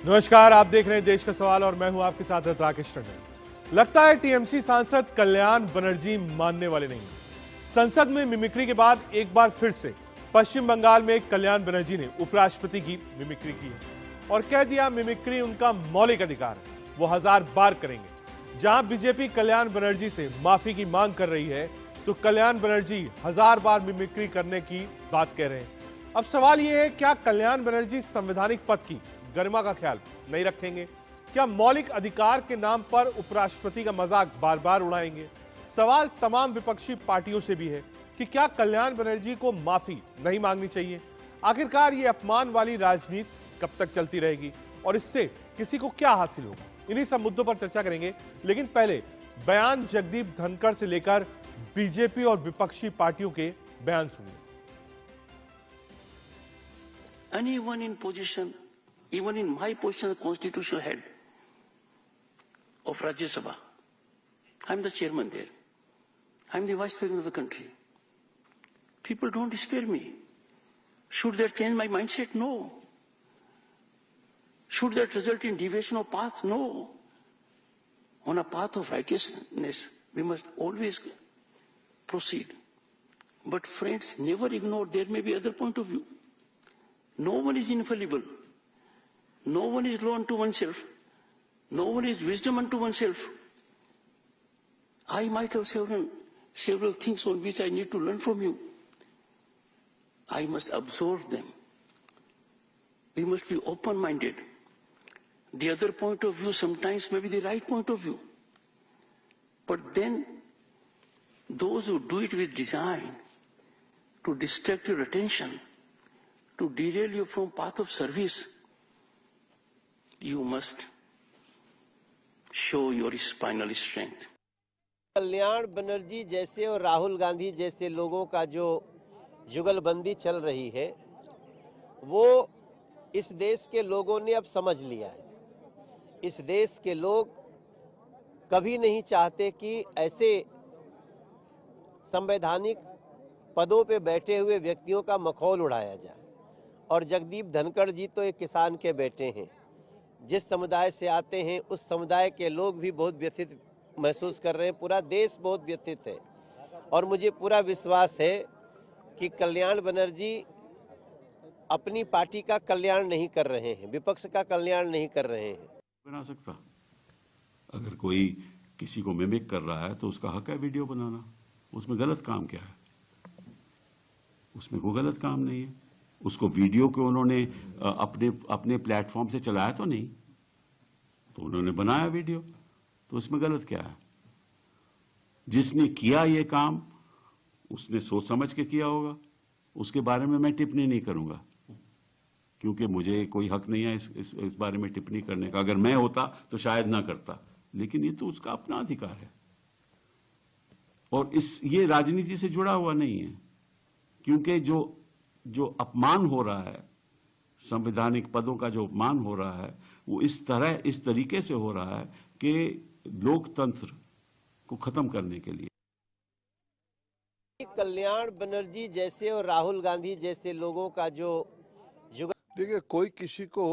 नमस्कार, आप देख रहे हैं देश का सवाल और मैं हूं आपके साथ राकेश टंडन। लगता है टीएमसी सांसद कल्याण बनर्जी मानने वाले नहीं। संसद में मिमिक्री के बाद एक बार फिर से पश्चिम बंगाल में कल्याण बनर्जी ने उपराष्ट्रपति की मिमिक्री की है और कह दिया मिमिक्री उनका मौलिक अधिकार है, वो 1000 बार करेंगे। जहां बीजेपी कल्याण बनर्जी से माफी की मांग कर रही है तो कल्याण बनर्जी 1000 बार मिमिक्री करने की बात कह रहे हैं। अब सवाल यह है, क्या कल्याण बनर्जी संवैधानिक पद की गरिमा का ख्याल नहीं रखेंगे? क्या मौलिक अधिकार के नाम पर उपराष्ट्रपति का मजाक बार बार उड़ाएंगे? सवाल तमाम विपक्षी पार्टियों से भी है कि क्या कल्याण बनर्जी को माफी नहीं मांगनी चाहिए? आखिरकार ये अपमान वाली राजनीति कब तक चलती रहेगी और इससे किसी को क्या हासिल होगा? इन्हीं सब मुद्दों पर चर्चा करेंगे, लेकिन पहले बयान जगदीप धनखड़ से लेकर बीजेपी और विपक्षी पार्टियों के बयान सुनिए। Anyone in position, even in my position as constitutional head of Rajya Sabha, I'm the chairman there. I'm the vice president of the country. People don't spare me. Should that change my mindset? No. Should that result in deviation of path? No. On a path of righteousness, we must always proceed. But friends, never ignore there may be other point of view. No one is infallible. No one is law unto oneself. No one is wisdom unto oneself. I might have several things on which I need to learn from you. I must absorb them. We must be open-minded. The other point of view sometimes may be the right point of view. But then, those who do it with design to distract your attention, to derail you from path of service, you must show your spinal strength. Kalyan Banerjee जैसे और राहुल गांधी जैसे लोगों का जो जुगलबंदी चल रही है वो इस देश के लोगों ने अब समझ लिया है। इस देश के लोग कभी नहीं चाहते कि ऐसे संवैधानिक पदों पे बैठे हुए व्यक्तियों का मखौल उड़ाया जाए। और जगदीप धनखड़ जी तो एक किसान के बेटे हैं। जिस समुदाय से आते हैं उस समुदाय के लोग भी बहुत व्यथित महसूस कर रहे हैं, पूरा देश बहुत व्यथित है। और मुझे पूरा विश्वास है कि कल्याण बनर्जी अपनी पार्टी का कल्याण नहीं कर रहे हैं, विपक्ष का कल्याण नहीं कर रहे हैं। बना सकता, अगर कोई किसी को मिमिक कर रहा है तो उसका हक है वीडियो बनाना। उसमें गलत काम क्या है? उसमें कोई गलत काम नहीं है। उसको वीडियो को उन्होंने अपने प्लेटफॉर्म से चलाया तो नहीं, तो उन्होंने बनाया वीडियो, तो उसमें गलत क्या है? जिसने किया ये काम उसने सोच समझ के किया होगा। उसके बारे में मैं टिप्पणी नहीं करूंगा क्योंकि मुझे कोई हक नहीं है इस बारे में टिप्पणी करने का। अगर मैं होता तो शायद ना करता, लेकिन ये तो उसका अपना अधिकार है और ये राजनीति से जुड़ा हुआ नहीं है। क्योंकि जो अपमान हो रहा है, संवैधानिक पदों का जो अपमान हो रहा है, वो इस तरीके से हो रहा है कि लोकतंत्र को खत्म करने के लिए। कल्याण बनर्जी जैसे और राहुल गांधी जैसे लोगों का जो देखिए, कोई किसी को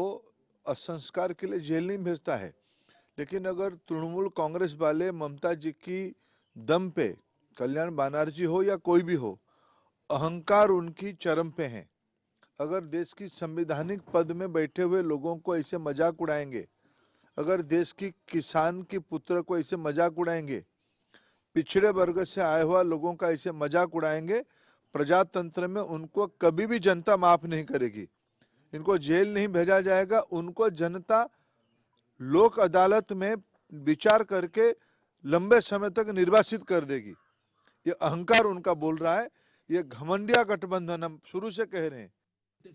असंस्कार के लिए जेल नहीं भेजता है, लेकिन अगर तृणमूल कांग्रेस वाले ममता जी की दम पे, कल्याण बनर्जी हो या कोई भी हो, अहंकार उनकी चरम पे है। अगर देश की संवैधानिक पद में बैठे हुए लोगों को ऐसे मजाक उड़ाएंगे, अगर देश की किसान की पुत्र को ऐसे मजाक उड़ाएंगे, पिछड़े वर्ग से आए हुआ लोगों का ऐसे मजाक उड़ाएंगे, प्रजातंत्र में उनको कभी भी जनता माफ नहीं करेगी। इनको जेल नहीं भेजा जाएगा, उनको जनता लोक अदालत में विचार करके लंबे समय तक निर्वासित कर देगी। ये अहंकार उनका बोल रहा है, ये घमंडिया गठबंधन हम शुरू से कह रहे हैं।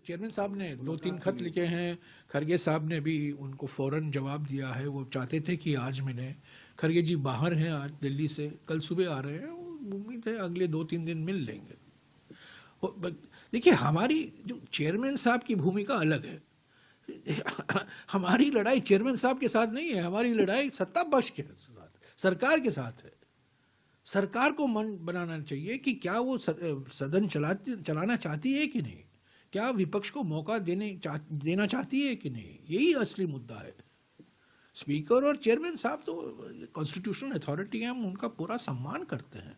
चेयरमैन साहब ने 2-3 खत लिखे हैं, खरगे साहब ने भी उनको फौरन जवाब दिया है। वो चाहते थे कि आज मिले। खरगे जी बाहर हैं, आज दिल्ली से, कल सुबह आ रहे हैं। उम्मीद है अगले 2-3 दिन मिल लेंगे। देखिए, हमारी जो चेयरमैन साहब की भूमिका अलग है। हमारी लड़ाई चेयरमैन साहब के साथ नहीं है, हमारी लड़ाई सत्ता पक्ष के साथ, सरकार के साथ है। सरकार को मन बनाना चाहिए कि क्या वो सदन चलाना चाहती है कि नहीं। क्या विपक्ष को मौका देना चाहती है कि नहीं, यही असली मुद्दा है। स्पीकर और चेयरमैन साहब तो कॉन्स्टिट्यूशनल अथॉरिटी है, हम उनका पूरा सम्मान करते हैं,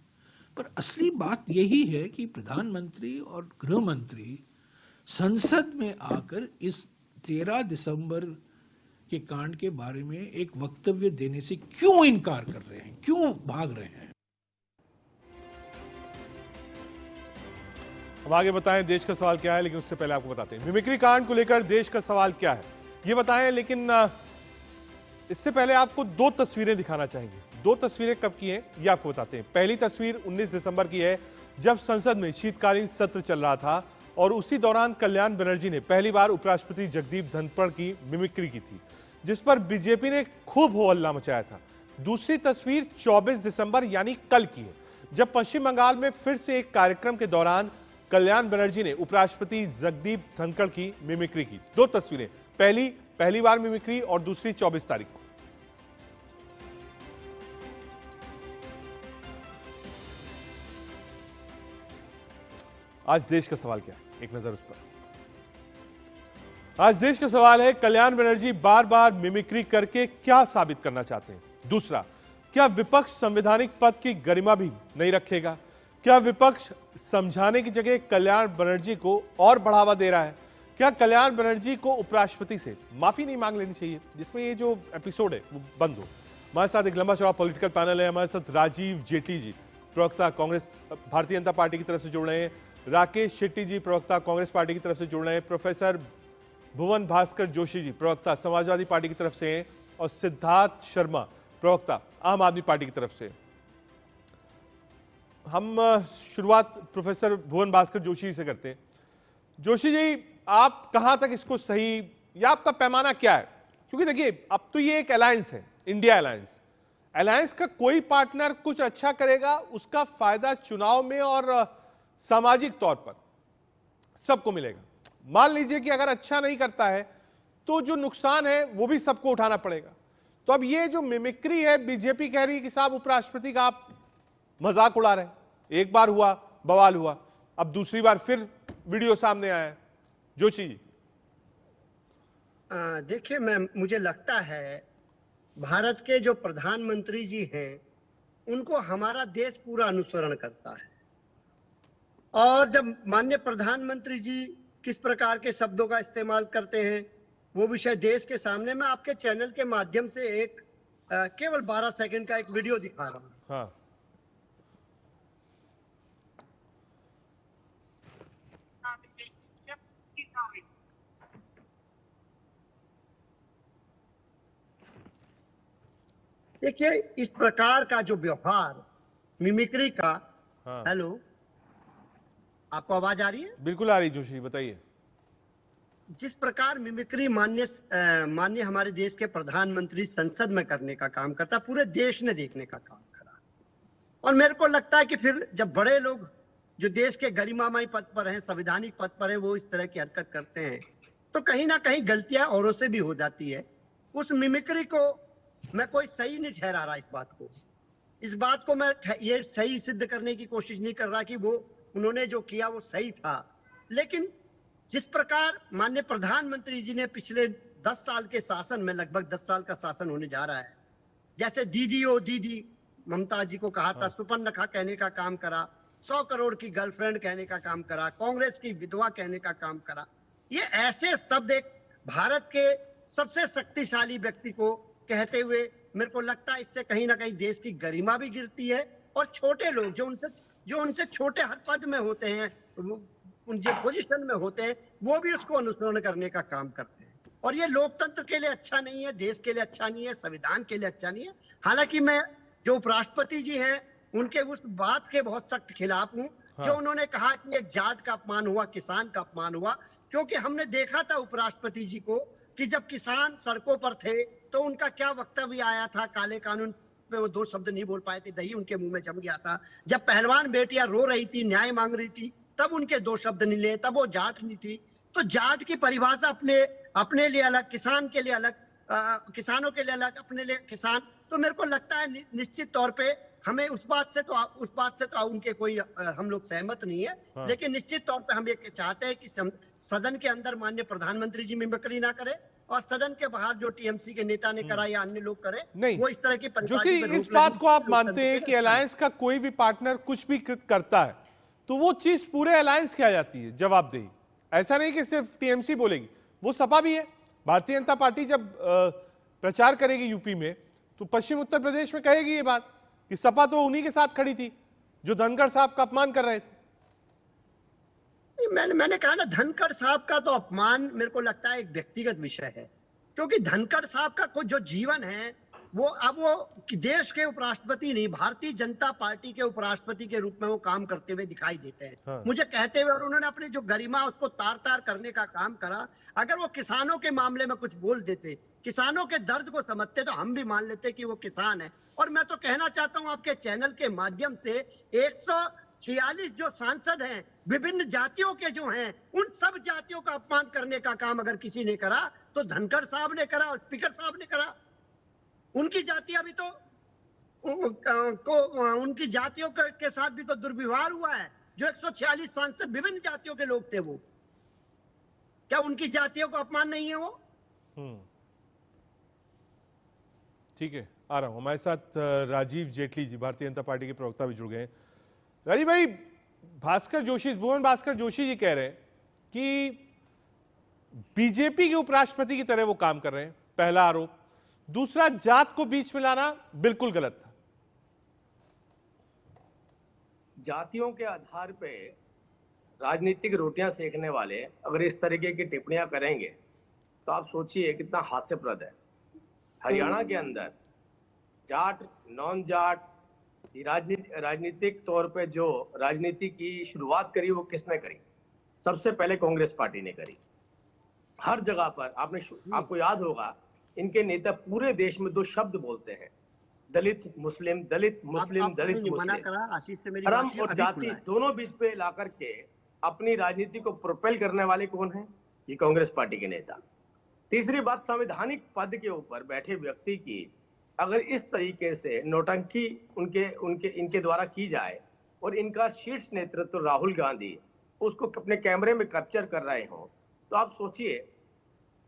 पर असली बात यही है कि प्रधानमंत्री और गृह मंत्री संसद में आकर इस 13 दिसंबर के कांड के बारे में एक वक्तव्य देने से क्यों इनकार कर रहे हैं, क्यों भाग रहे हैं। अब आगे बताएं देश का सवाल क्या है, लेकिन उससे पहले आपको बताते हैं मिमिक्री कांड को लेकर देश का सवाल क्या है ये बताएं। लेकिन इससे पहले आपको 2 तस्वीरें दिखाना चाहेंगे। 2 तस्वीरें कब की हैं ये आपको बताते हैं। पहली तस्वीर 19 दिसंबर की है, जब संसद में शीतकालीन सत्र चल रहा था और उसी दौरान कल्याण बनर्जी ने पहली बार उपराष्ट्रपति जगदीप धनखड़ की मिमिक्री की थी, जिस पर बीजेपी ने खूब हो हल्ला मचाया था। दूसरी तस्वीर 24 दिसंबर यानी कल की है, जब पश्चिम बंगाल में फिर से एक कार्यक्रम के दौरान कल्याण बनर्जी ने उपराष्ट्रपति जगदीप धनखड़ की मिमिक्री की। 2 तस्वीरें, पहली बार मिमिक्री और दूसरी 24 तारीख को। आज देश का सवाल क्या है, एक नजर उस पर। आज देश का सवाल है, कल्याण बनर्जी बार बार मिमिक्री करके क्या साबित करना चाहते हैं। दूसरा, क्या विपक्ष संवैधानिक पद की गरिमा भी नहीं रखेगा? क्या विपक्ष समझाने की जगह कल्याण बनर्जी को और बढ़ावा दे रहा है? क्या कल्याण बनर्जी को उपराष्ट्रपति से माफी नहीं मांग लेनी चाहिए, जिसमें ये जो एपिसोड है वो बंद हो? हमारे साथ एक लंबा चौड़ा पॉलिटिकल पैनल है। हमारे साथ राजीव जेटली जी, प्रवक्ता कांग्रेस भारतीय जनता पार्टी की तरफ से जुड़ रहे हैं। राकेश शेट्टी जी, प्रवक्ता कांग्रेस पार्टी की तरफ से जुड़ रहे हैं। प्रोफेसर भुवन भास्कर जोशी जी, प्रवक्ता समाजवादी पार्टी की तरफ से हैं। और सिद्धार्थ शर्मा, प्रवक्ता आम आदमी पार्टी की तरफ से। हम शुरुआत प्रोफेसर भुवन भास्कर जोशी से करते हैं। जोशी जी, आप कहां तक इसको सही, या आपका पैमाना क्या है? क्योंकि देखिए, अब तो ये एक अलायंस है, इंडिया अलायंस का कोई पार्टनर कुछ अच्छा करेगा, उसका फायदा चुनाव में और सामाजिक तौर पर सबको मिलेगा। मान लीजिए कि अगर अच्छा नहीं करता है तो जो नुकसान है वो भी सबको उठाना पड़ेगा। तो अब ये जो मिमिक्री है, बीजेपी कह रही है कि साहब उपराष्ट्रपति का आप मजाक उड़ा रहे हैं। एक बार हुआ, बवाल हुआ, अब दूसरी बार फिर वीडियो सामने आया है। जोशी जी, देखिए, मुझे लगता है भारत के जो प्रधानमंत्री जी हैं उनको हमारा देश पूरा अनुसरण करता है, और जब माननीय प्रधानमंत्री जी किस प्रकार के शब्दों का इस्तेमाल करते हैं वो विषय देश के सामने मैं आपके चैनल के माध्यम से एक केवल 12 सेकंड का एक वीडियो दिखा रहा हूं। हाँ, देखिए, इस प्रकार का जो व्यवहार मिमिक्री का। हाँ। हेलो, आपको आवाज आ रही है? बिल्कुल आ रही। जोशी बताइए। जिस प्रकार मिमिक्री माननीय हमारे देश के प्रधानमंत्री संसद में करने का काम करता, पूरे देश ने देखने का काम करा। और मेरे को लगता है कि फिर जब बड़े लोग जो देश के गरिमामय पद पर हैं, संवैधानिक पद पर हैं, वो इस तरह की हरकत करते हैं तो कहीं ना कहीं गलतियां औरों से भी हो जाती है। उस मिमिक्री को मैं कोई सही नहीं ठहरा रहा। इस बात को मैं ये सही सिद्ध करने की कोशिश नहीं कर रहा कि वो उन्होंने जो किया वो सही था। लेकिन जिस प्रकार माननीय प्रधानमंत्री जी ने पिछले 10 साल के शासन में, लगभग 10 साल का शासन होने जा रहा है, जैसे दीदी ओ दीदी ममता जी को कहा था, सुपर्णखा कहने का काम करा, 100 करोड़ की गर्लफ्रेंड कहने का काम करा, कांग्रेस की विधवा कहने का काम करा। ये ऐसे शब्द एक भारत के सबसे शक्तिशाली व्यक्ति को कहते हुए मेरे को लगता है इससे कहीं ना कहीं देश की गरिमा भी गिरती है, और छोटे लोग जो उनसे छोटे हर पद में होते हैं, उनके पोजीशन में होते हैं, वो भी उसको अनुसरण करने का काम करते हैं। और ये लोकतंत्र के लिए अच्छा नहीं है, देश के लिए अच्छा नहीं है, संविधान के लिए अच्छा नहीं है। हालांकि मैं जो उपराष्ट्रपति जी हैं उनके उस बात के बहुत सख्त खिलाफ हूं। जो उन्होंने कहा कि एक जाट का अपमान हुआ, किसान का अपमान हुआ, क्योंकि हमने देखा था उपराष्ट्रपति जी को कि जब किसान सड़कों पर थे तो उनका क्या वक्तव्य आया था। काले कानून पे वो 2 शब्द नहीं बोल पाए थे, दही उनके मुंह में जम गया था। जब पहलवान बेटियां रो रही थी, न्याय मांग रही थी, तब उनके 2 शब्द नहीं लिए, तब वो जाट नहीं थी। तो जाट की परिभाषा अपने लिए अलग, किसान के लिए अलग, किसानों के लिए अलग, अपने लिए किसान। तो मेरे को लगता है निश्चित तौर पे हमें उस बात से तो उनके कोई हम लोग सहमत नहीं है। हाँ। लेकिन निश्चित तौर पे हम ये चाहते हैं कि सदन के अंदर माननीय प्रधानमंत्री जी मिमिक्री ना करे, और सदन के बाहर जो टीएमसी के नेता ने करा या अन्य लोग करे, नहीं, वो इस तरह की जोशी, परिपाटी पे इस रोक बात लगे। को आप मानते हैं कि अलायंस का कोई भी पार्टनर कुछ भी करता है तो वो चीज पूरे अलायंस की आ जाती है जवाबदेही? ऐसा नहीं कि सिर्फ टीएमसी बोलेगी, वो सपा भी है। भारतीय जनता पार्टी जब प्रचार करेगी यूपी में तो पश्चिम उत्तर प्रदेश में कहेगी ये बात कि सपा तो उन्हीं के साथ खड़ी थी जो धनखड़ साहब का अपमान कर रहे थे। मैंने कहा ना, धनखड़ साहब का तो अपमान मेरे को लगता है एक व्यक्तिगत विषय है, क्योंकि धनखड़ साहब का कुछ जो जीवन है वो देश के उपराष्ट्रपति नहीं, भारतीय जनता पार्टी के उपराष्ट्रपति के रूप में वो काम करते हुए दिखाई देते हैं। हाँ। मुझे कहते हुए, और उन्होंने अपनी जो गरिमा उसको तार तार करने का काम करा। अगर वो किसानों के मामले में कुछ बोल देते, किसानों के दर्द को समझते, तो हम भी मान लेते कि वो किसान है। और मैं तो कहना चाहता हूं आपके चैनल के माध्यम से, 146 जो सांसद हैं विभिन्न जातियों के जो हैं, उन सब जातियों का अपमान करने का काम अगर किसी ने करा तो धनखड़ साहब ने करा और स्पीकर साहब ने करा। उनकी जातियां भी तो उनकी जातियों के साथ भी तो दुर्व्यवहार हुआ है। जो 146 सांसद विभिन्न जातियों के लोग थे, वो क्या उनकी जातियों को अपमान नहीं है वो? ठीक है, आ रहा हूं। हमारे साथ राजीव जेटली जी, भारतीय जनता पार्टी के प्रवक्ता, भी जुड़ गए हैं। राजीव भाई, भुवन भास्कर जोशी जी कह रहे हैं कि बीजेपी के उपराष्ट्रपति की तरह वो काम कर रहे हैं, पहला आरोप। दूसरा, जात को बीच में लाना बिल्कुल गलत था। जातियों के आधार पे राजनीतिक रोटियां सेकने वाले अगर इस तरीके की टिप्पणियां करेंगे तो आप सोचिए कितना हास्यप्रद है। हरियाणा के अंदर जाट, नॉन जाट, राजनीतिक तौर पे जो राजनीति की शुरुआत करी वो किसने करी? सबसे पहले कांग्रेस पार्टी ने करी। हर जगह पर आपको याद होगा, इनके नेता पूरे देश में दो शब्द बोलते हैं, दलित मुस्लिम, दलित मुस्लिम, दलित मुस्लिम। धर्म और जाति दोनों बीच पे ला करके अपनी राजनीति को प्रोपेल करने वाले कौन है? ये कांग्रेस पार्टी के नेता। तीसरी बात, संवैधानिक पद के ऊपर बैठे व्यक्ति की अगर इस तरीके से नौटंकी इनके द्वारा की जाए और इनका शीर्ष नेतृत्व राहुल गांधी उसको अपने कैमरे में कैप्चर कर रहे हो, तो आप सोचिए,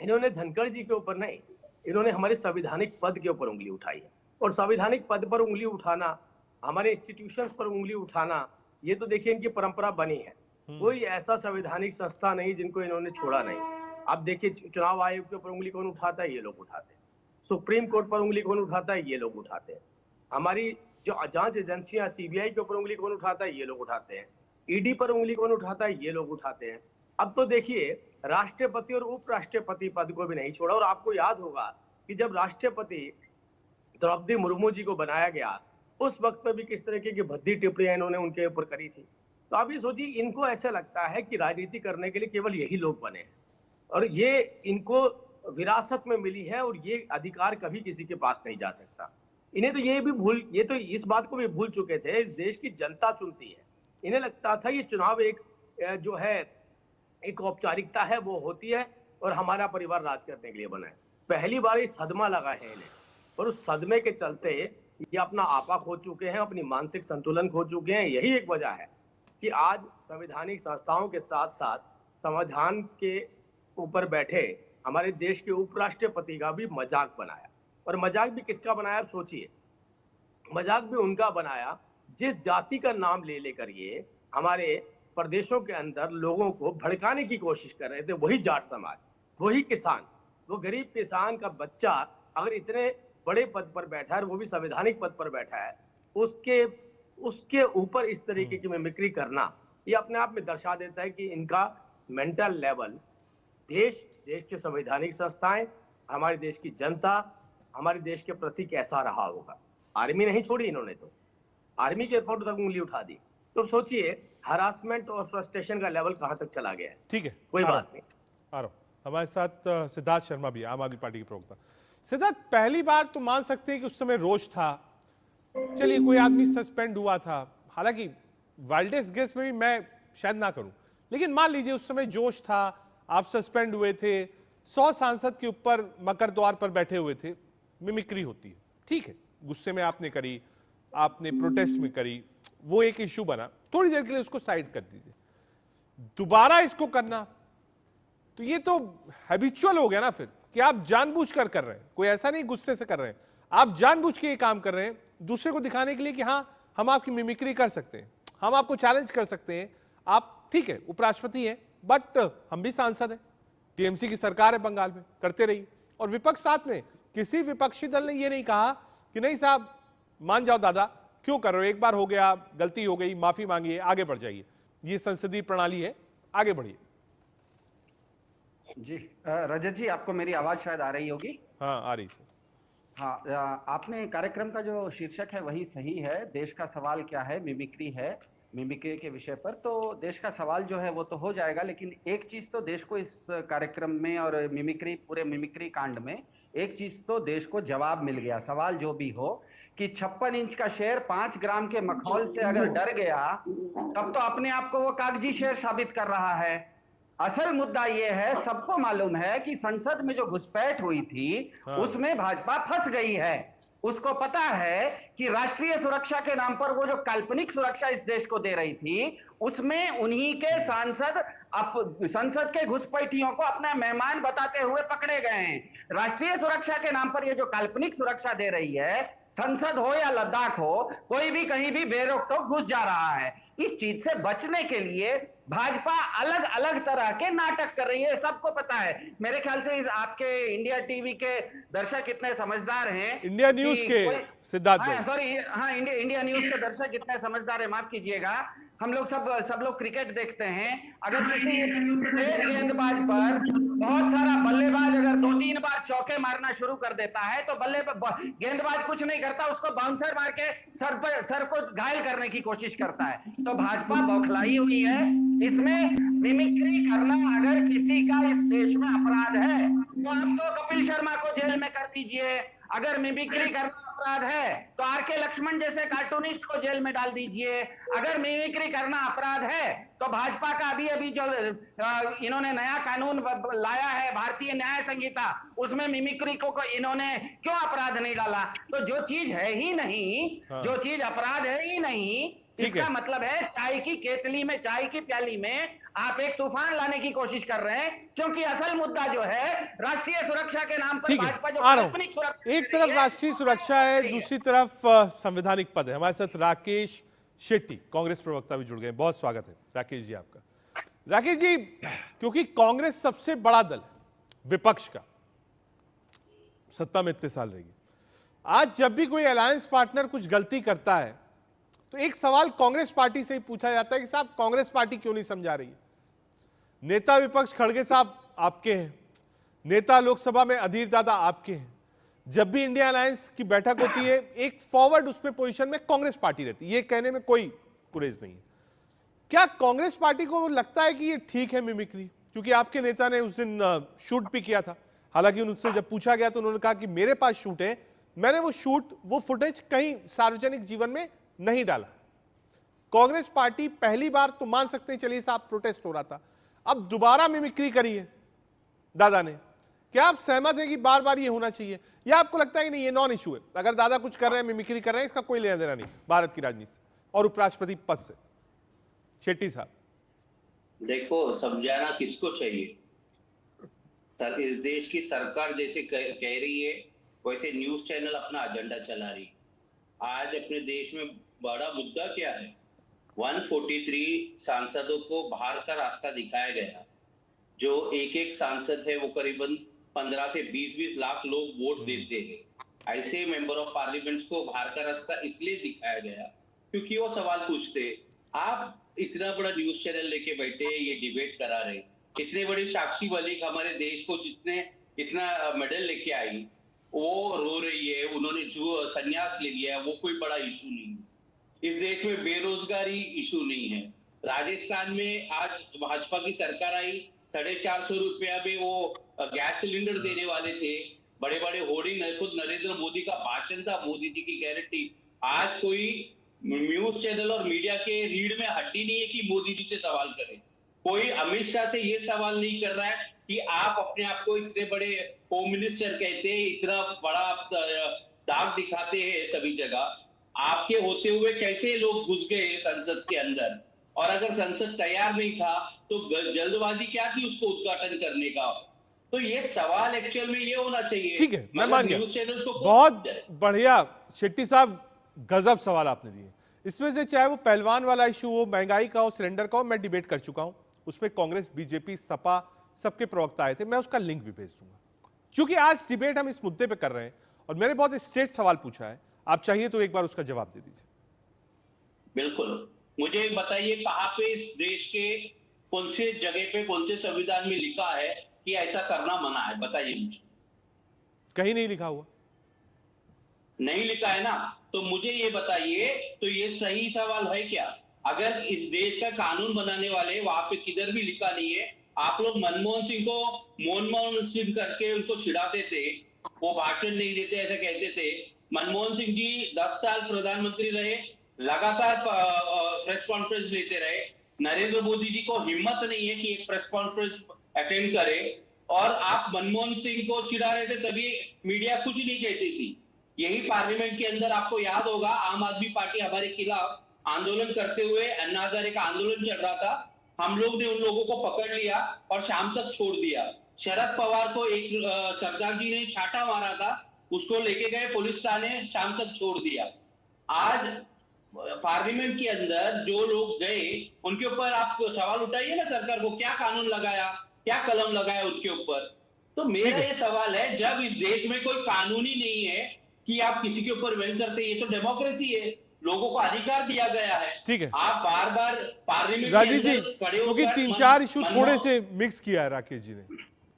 इन्होंने धनखड़ जी के ऊपर नहीं, इन्होंने हमारे संवैधानिक पद के ऊपर उंगली उठाई है। और संवैधानिक पद पर उंगली उठाना, हमारे इंस्टीट्यूशंस पर उंगली उठाना, ये तो देखिए इनकी परंपरा बनी है। कोई ऐसा संवैधानिक संस्था नहीं जिनको इन्होंने छोड़ा नहीं। अब देखिए, चुनाव आयोग के ऊपर उंगली कौन उठाता है? ये लोग उठाते हैं। सुप्रीम कोर्ट पर उंगली कौन उठाता है? ये लोग उठाते हैं। हमारी जो जांच एजेंसियां, सीबीआई के ऊपर उंगली कौन उठाता है? ये लोग उठाते हैं। ईडी पर उंगली कौन उठाता है? ये लोग उठाते हैं। अब तो देखिए, राष्ट्रपति और उपराष्ट्रपति पद को भी नहीं छोड़ा। और आपको याद होगा कि जब राष्ट्रपति द्रौपदी मुर्मू जी को बनाया गया, उस वक्त पे भी किस तरीके की भद्दी टिप्पणियां इन्होंने उनके ऊपर करी थी। तो आप ये सोचिए, इनको ऐसा लगता है कि राजनीति करने के लिए केवल यही लोग बने हैं और ये इनको विरासत में मिली है और ये अधिकार कभी किसी के पास नहीं जा सकता। इन्हें तो ये तो इस बात को भी भूल चुके थे, इस देश की जनता चुनती है। इन्हें लगता था ये चुनाव एक जो है एक औपचारिकता है, वो होती है और हमारा परिवार राज करने के लिए बना है। पहली बार ये सदमा लगा है इन्हें, और उस सदमे के चलते ये अपना आपा खो चुके हैं, अपनी मानसिक संतुलन खो चुके हैं। यही एक वजह है कि आज संवैधानिक संस्थाओं के साथ साथ संविधान के ऊपर बैठे हमारे देश के उपराष्ट्रपति का भी मजाक बनाया। और मजाक भी किसका बनाया? आप सोचिए, मजाक भी उनका बनाया जिस जाति का नाम ले लेकर ये हमारे प्रदेशों के अंदर लोगों को भड़काने की कोशिश कर रहे थे। वही जाट समाज, वही किसान, वो गरीब किसान का बच्चा अगर इतने बड़े पद पर बैठा है, वो भी संवैधानिक पद पर बैठा है, उसके ऊपर इस तरीके की मिमिक्री करना, ये अपने आप में दर्शा देता है कि इनका मेंटल लेवल, देश के संवैधानिक संस्थाएं, हमारे देश की जनता, हमारे देश के प्रति कैसा रहा होगा। आर्मी नहीं छोड़ी इन्होंने, तो आर्मी के ऊपर तक उंगली उठा दी। तो सोचिए हरासमेंट और फ्रस्ट्रेशन का लेवल कहां तक चला गया है। ठीक है, कोई बात नहीं। आ रहा हूं। हमारे साथ सिद्धार्थ शर्मा भी, आम आदमी पार्टी के प्रवक्ता। सिद्धार्थ, पहली बार तो मान सकते हैं कि उस समय रोष था, चलिए कोई आदमी सस्पेंड हुआ था, हालांकि वाइल्डेस्ट गेस में भी मैं शायद ना करूं, लेकिन मान लीजिए उस समय जोश था, आप सस्पेंड हुए थे, 100 सांसद के ऊपर मकर द्वार पर बैठे हुए थे, मिमिक्री होती है, ठीक है, गुस्से में आपने करी, आपने प्रोटेस्ट में करी, वो एक इश्यू बना, थोड़ी देर के लिए उसको साइड कर दीजिए। दोबारा इसको करना तो ये तो हैबिचुअल हो गया ना फिर, कि आप जानबूझकर कर रहे हैं, कोई ऐसा नहीं गुस्से से कर रहे हैं, आप जानबूझ के ये काम कर रहे हैं दूसरे को दिखाने के लिए कि हाँ हम आपकी मिमिक्री कर सकते हैं, हम आपको चैलेंज कर सकते हैं। आप ठीक है उपराष्ट्रपति हैं, बट हम भी सांसद हैं, टीएमसी की सरकार है बंगाल में, करते रहिए। और विपक्ष साथ में, किसी विपक्षी दल ने यह नहीं कहा कि नहीं साहब मान जाओ दादा, क्यों कर रहे हो, एक बार हो गया, गलती हो गई, माफी मांगिए, आगे बढ़ जाइए। ये संसदीय प्रणाली है, आगे बढ़िए। जी रजत जी, आपको मेरी आवाज शायद आ रही होगी? हाँ आ रही है। हाँ, आपने कार्यक्रम का जो शीर्षक है वही सही है, देश का सवाल क्या है, मिमिक्री है, मिमिक्री के विषय पर। तो देश का सवाल जो है वो तो हो जाएगा, लेकिन एक चीज तो देश को इस कार्यक्रम में और मिमिक्री, पूरे मिमिक्री कांड में एक चीज तो देश को जवाब मिल गया, सवाल जो भी हो, कि 56 इंच का शेर 5 ग्राम के मखौल से अगर डर गया तब तो अपने आप को वो कागजी शेर साबित कर रहा है। असल मुद्दा ये है, सबको मालूम है कि संसद में जो घुसपैठ हुई थी उसमें भाजपा फंस गई है। उसको पता है कि राष्ट्रीय सुरक्षा के नाम पर वो जो काल्पनिक सुरक्षा इस देश को दे रही थी, उसमें उन्हीं के सांसद संसद के घुसपैठियों को अपना मेहमान बताते हुए पकड़े गए हैं। राष्ट्रीय सुरक्षा के नाम पर ये जो काल्पनिक सुरक्षा दे रही है, संसद हो या लद्दाख हो, कोई भी कहीं भी बेरोक टोक घुस जा रहा है। इस चीज से बचने के लिए भाजपा अलग अलग तरह के नाटक कर रही है, सबको पता है। मेरे ख्याल से इस आपके इंडिया टीवी के दर्शक इतने समझदार हैं, इंडिया न्यूज के सिद्धार्थ, सॉरी हाँ इंडिया न्यूज के दर्शक इतने समझदार है, माफ कीजिएगा। हम लोग सब लोग क्रिकेट देखते हैं। अगर किसी तेज गेंदबाज पर बहुत सारा बल्लेबाज अगर 2-3 बार चौके मारना शुरू कर देता है तो गेंदबाज कुछ नहीं करता, उसको बाउंसर मार के सर को घायल करने की कोशिश करता है। तो भाजपा बौखलाई हुई है। इसमें मिमिक्री करना अगर किसी का इस देश में अपराध है तो आप तो कपिल शर्मा को जेल में कर दीजिए। अगर मिमिक्री करना अपराध है तो आर.के. लक्ष्मण जैसे कार्टूनिस्ट को जेल में डाल दीजिए। अगर मिमिक्री करना अपराध है तो भाजपा का अभी जो इन्होंने नया कानून लाया है, भारतीय न्याय संहिता, उसमें मिमिक्री को इन्होंने क्यों अपराध नहीं डाला? तो जो चीज है ही नहीं, जो चीज अपराध है ही नहीं, इसका मतलब है चाय की केतली में, चाय की प्याली में आप एक तूफान लाने की कोशिश कर रहे हैं, क्योंकि असल मुद्दा जो है राष्ट्रीय सुरक्षा के नाम पर भाजपा जो काल्पनिक सुरक्षा, एक तरफ राष्ट्रीय सुरक्षा है, दूसरी तरफ संवैधानिक पद है। हमारे साथ राकेश शेट्टी, कांग्रेस प्रवक्ता भी जुड़ गए। बहुत स्वागत है राकेश जी आपका। राकेश जी, क्योंकि कांग्रेस सबसे बड़ा दल विपक्ष का, सत्ता में इतने साल रही है, आज जब भी कोई अलायंस पार्टनर कुछ गलती करता है तो एक सवाल कांग्रेस पार्टी से ही पूछा जाता है कि साहब कांग्रेस पार्टी क्यों नहीं समझा रही है? नेता विपक्ष खड़गे साहब आपके हैं, नेता लोकसभा में अधीर दादा आपके हैं। जब भी इंडिया अलायंस की बैठक होती है, एक फॉरवर्ड उसमें पोजीशन में कांग्रेस पार्टी रहती है, ये कहने में कोई गुरेज नहीं है। क्या कांग्रेस पार्टी को लगता है कि ये ठीक है मिमिक्री? क्योंकि आपके नेता ने उस दिन शूट भी किया था, हालांकि उनसे जब पूछा गया तो उन्होंने कहा कि मेरे पास शूट है, मैंने वो फुटेज कहीं सार्वजनिक जीवन में नहीं डाला। कांग्रेस पार्टी पहली बार तो मान सकते हैं, चलिए साहब प्रोटेस्ट हो रहा था, अब दोबारा मिमिक्री करी है दादा ने। क्या आप सहमत हैं कि बार बार ये होना चाहिए, या आपको लगता है कि नहीं ये नॉन इशू है, अगर दादा कुछ कर रहे हैं, मिमिक्री कर रहे हैं, इसका कोई लेना देना नहीं भारत की राजनीति से और उपराष्ट्रपति पद से? शेट्टी साहब, देखो समझाना किसको चाहिए? सर, इस देश की सरकार जैसे कह रही है वैसे न्यूज चैनल अपना एजेंडा चला रही है। आज अपने देश में बड़ा मुद्दा क्या है? 143 सांसदों को बाहर का रास्ता दिखाया गया। जो एक सांसद है वो करीबन 15 से 20 लाख लोग वोट देते हैं। ऐसे मेंबर ऑफ पार्लियामेंट्स को बाहर का रास्ता इसलिए दिखाया गया क्योंकि वो सवाल पूछते। आप इतना बड़ा न्यूज चैनल लेके बैठे, ये डिबेट करा रहे, इतने बड़े साक्षी मलिक हमारे देश को इतना मेडल लेके आई, वो रो रही है, उन्होंने जो संन्यास ले लिया है, वो कोई बड़ा इशू नहीं है। इस देश में बेरोजगारी इशू नहीं है। राजस्थान में आज भाजपा की सरकार आई, 450 रुपया में वो गैस सिलेंडर देने वाले थे, बड़े बड़े होर्डिंग, खुद नरेंद्र मोदी का भाषण था, मोदी जी की गारंटी। आज कोई न्यूज चैनल और मीडिया के रीढ़ में हड्डी नहीं है कि मोदी जी से सवाल करें। कोई अमित शाह से ये सवाल नहीं कर रहा है कि आप अपने आप को इतने बड़े होम मिनिस्टर कहते हैं, इतना बड़ा दाग दिखाते हैं सभी जगह, आपके होते हुए कैसे लोग घुस गए संसद के अंदर, और अगर संसद तैयार नहीं था तो जल्दबाजी क्या थी उसको उद्घाटन करने का। तो ये सवाल एक्चुअल में ये होना चाहिए। ठीक है, मैं मगर मान गया। न्यूज़ चैनल्स को बहुत बढ़िया शेट्टी साहब, गजब सवाल आपने दिए। इसमें से चाहे वो पहलवान वाला इशू हो, महंगाई का हो, सिलेंडर का हो, मैं डिबेट कर चुका हूं। उसमें कांग्रेस, बीजेपी, सपा सबके प्रवक्ता आए थे, मैं उसका लिंक भी भेज दूंगा। क्योंकि आज डिबेट हम इस मुद्दे पे कर रहे हैं और मैंने बहुत स्ट्रेट सवाल पूछा है, आप चाहिए तो एक बार उसका जवाब दे दीजिए। बिल्कुल, मुझे बताइए कहां पे इस देश के कौन से जगह पे, कौन से संविधान में लिखा है कि ऐसा करना मना है? बताइए मुझे। कहीं नहीं लिखा हुआ। नहीं लिखा है ना, तो मुझे ये बताइए, तो ये सही सवाल है क्या? अगर इस देश का कानून बनाने वाले वहां पे किधर भी लिखा नहीं है, आप लोग मनमोहन सिंह को मनमोहन सिंह करके उनको चिढ़ाते थे, वो भाषण नहीं देते ऐसा कहते थे। मनमोहन सिंह जी 10 साल प्रधानमंत्री रहे, लगातार प्रेस कॉन्फ्रेंस लेते रहे। नरेंद्र मोदी जी को हिम्मत नहीं है कि एक प्रेस कॉन्फ्रेंस अटेंड करे, और आप मनमोहन सिंह को चिढ़ा रहे थे, तभी मीडिया कुछ नहीं कहती थी। यही पार्लियामेंट के अंदर आपको याद होगा, आम आदमी पार्टी हमारे खिलाफ आंदोलन करते हुए, अन्ना हजारे का आंदोलन चल रहा था, हम लोग ने उन लोगों को पकड़ लिया और शाम तक छोड़ दिया। शरद पवार को एक सरदार जी ने छाटा मारा था, उसको लेके गए पुलिस थाने, शाम तक छोड़ दिया। आज पार्लियामेंट के अंदर जो लोग गए उनके ऊपर आप सवाल उठाइए ना, सरकार को क्या कानून लगाया, क्या कलम लगाया उनके ऊपर। तो मेरा ये सवाल है, जब इस देश में कोई कानून ही नहीं है कि आप किसी के ऊपर व्यंग करते, ये तो डेमोक्रेसी है, लोगों को अधिकार दिया गया है। ठीक है, आप बार बार पार्लियामेंट राजीव जी, क्योंकि 3-4 इशू थोड़े से मिक्स किया है राकेश जी ने।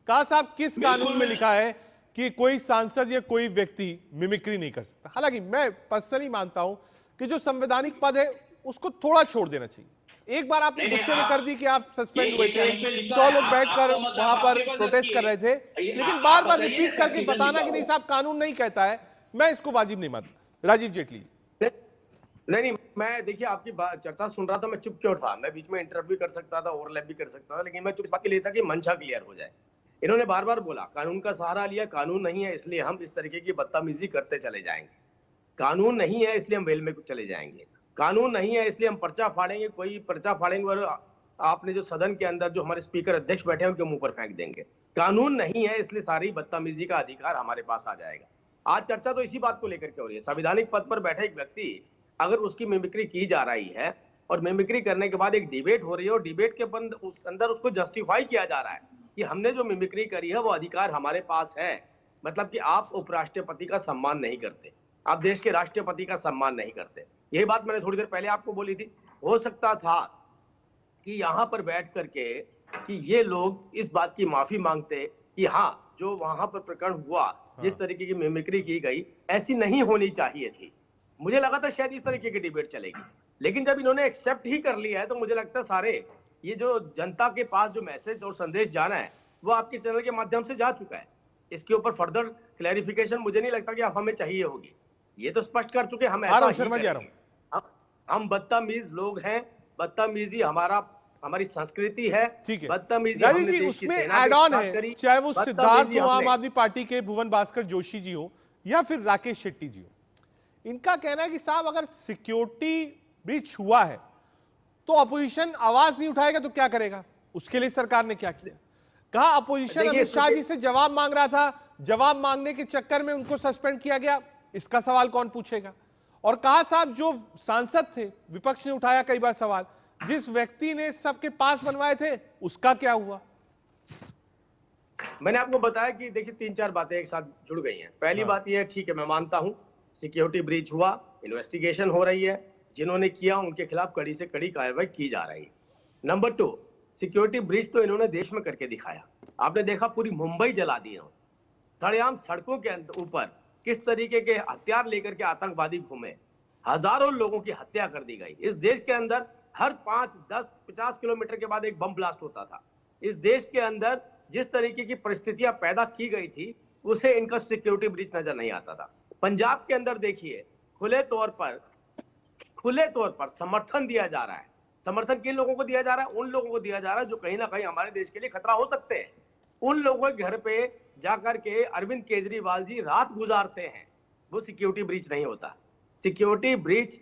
कहा साहब किस कानून में लिखा है कि कोई सांसद या कोई व्यक्ति मिमिक्री नहीं कर सकता? हालांकि मैं पर्सनली मानता हूं कि जो संवैधानिक पद है उसको थोड़ा छोड़ देना चाहिए। एक बार आपने गुस्से में कर दी कि आप सस्पेंड हुए थे, 100 लोग बैठकर वहां पर प्रोटेस्ट कर रहे थे, लेकिन बार बार रिपीट करके बताना कि नहीं साहब कानून नहीं कहता है, मैं इसको वाजिब नहीं मानता। राजीव जेटली। नहीं, मैं देखिए आपकी चर्चा सुन रहा था, मैं चुप क्यों था? मैं बीच में इंटरप्ट भी कर सकता था, ओवरलैप भी कर सकता था, लेकिन मैं चुप इस बात के लिए था कि मंशा क्लियर हो जाए। इन्होंने बार बार बोला कानून का सहारा लिया, कानून नहीं है इसलिए हम इस तरीके की बदतमीजी करते चले जाएंगे, कानून नहीं है इसलिए हम वेल में चले जाएंगे, कानून नहीं है इसलिए हम पर्चा फाड़ेंगे, कोई पर्चा फाड़ेंगे और आपने जो सदन के अंदर जो हमारे स्पीकर अध्यक्ष बैठे हैं उनके मुंह पर फेंक देंगे। कानून नहीं है इसलिए सारी बदतमीजी का अधिकार हमारे पास आ जाएगा। आज चर्चा तो इसी बात को लेकर के हो रही है। संवैधानिक पद पर बैठे एक व्यक्ति अगर उसकी मिमिक्री की जा रही है और मिमिक्री करने के बाद एक डिबेट हो रही है और डिबेट के अंदर उसको जस्टिफाई किया जा रहा है कि हमने जो मिमिक्री करी है वो अधिकार हमारे पास है, मतलब कि आप उपराष्ट्रपति का सम्मान नहीं करते, आप देश के राष्ट्रपति का सम्मान नहीं करते। यही बात मैंने थोड़ी देर पहले आपको बोली थी। हो सकता था कि यहाँ पर बैठ करके कि ये लोग इस बात की माफी मांगते कि हाँ, जो वहां पर प्रकरण हुआ, जिस तरीके की मिमिक्री की गई, ऐसी नहीं होनी चाहिए थी। मुझे लगा था शायद इस तरीके की डिबेट चलेगी, लेकिन जब इन्होंने एक्सेप्ट ही कर लिया है तो मुझे लगता है सारे ये जो जनता के पास जो मैसेज और संदेश जाना है वो आपके चैनल के माध्यम से जा चुका है। इसके ऊपर फर्दर क्लैरिफिकेशन मुझे नहीं लगता कि अब हमें चाहिए होगी। ये तो स्पष्ट कर चुके हम ऐसा ही करेंगे। हम बदतमीज लोग हैं, बदतमीजी हमारी संस्कृति है, बदतमीजी हमने देश की सेना ऐड ऑन है, चाहे वो सिद्धार्थ हो, आम आदमी पार्टी के भुवन भास्कर जोशी जी हो या फिर राकेश शेट्टी जी हो। इनका कहना है कि साहब अगर सिक्योरिटी ब्रीच हुआ है तो अपोजिशन आवाज नहीं उठाएगा तो क्या करेगा? उसके लिए सरकार ने क्या किया? कहा अपोजिशन अमित शाह जी से जवाब मांग रहा था, जवाब मांगने के चक्कर में उनको सस्पेंड किया गया, इसका सवाल कौन पूछेगा? और कहा साहब जो सांसद थे, विपक्ष ने उठाया कई बार सवाल, जिस व्यक्ति ने सबके पास बनवाए थे उसका क्या हुआ? मैंने आपको बताया कि देखिए 3-4 बातें एक साथ जुड़ गई हैं। पहली बात यह है, ठीक है, मैं मानता हूं सिक्योरिटी ब्रीच हुआ, इन्वेस्टिगेशन हो रही है, जिन्होंने किया उनके खिलाफ कड़ी से कड़ी कार्रवाई की जा रही है। नंबर 2, सिक्योरिटी ब्रीच तो इन्होंने देश में करके दिखाया। आपने देखा पूरी मुंबई जला दी, सरेआम सड़कों के ऊपर किस तरीके के हथियार लेकर के आतंकवादी घूमे, हजारों लोगों की हत्या कर दी गई। इस देश के अंदर हर 5, 10, 50 किलोमीटर के बाद एक बम ब्लास्ट होता था। इस देश के अंदर जिस तरीके की परिस्थितियां पैदा की गई थी उसे इनका सिक्योरिटी ब्रीच नजर नहीं आता था। पंजाब के अंदर देखिए खुले तौर पर समर्थन दिया जा रहा है। समर्थन किन लोगों को दिया जा रहा है? उन लोगों को दिया जा रहा है जो कहीं ना कहीं हमारे देश के लिए खतरा हो सकते हैं। उन लोगों के घर पे जाकर के अरविंद केजरीवाल जी रात गुजारते हैं, वो सिक्योरिटी ब्रीच नहीं होता। सिक्योरिटी ब्रीच,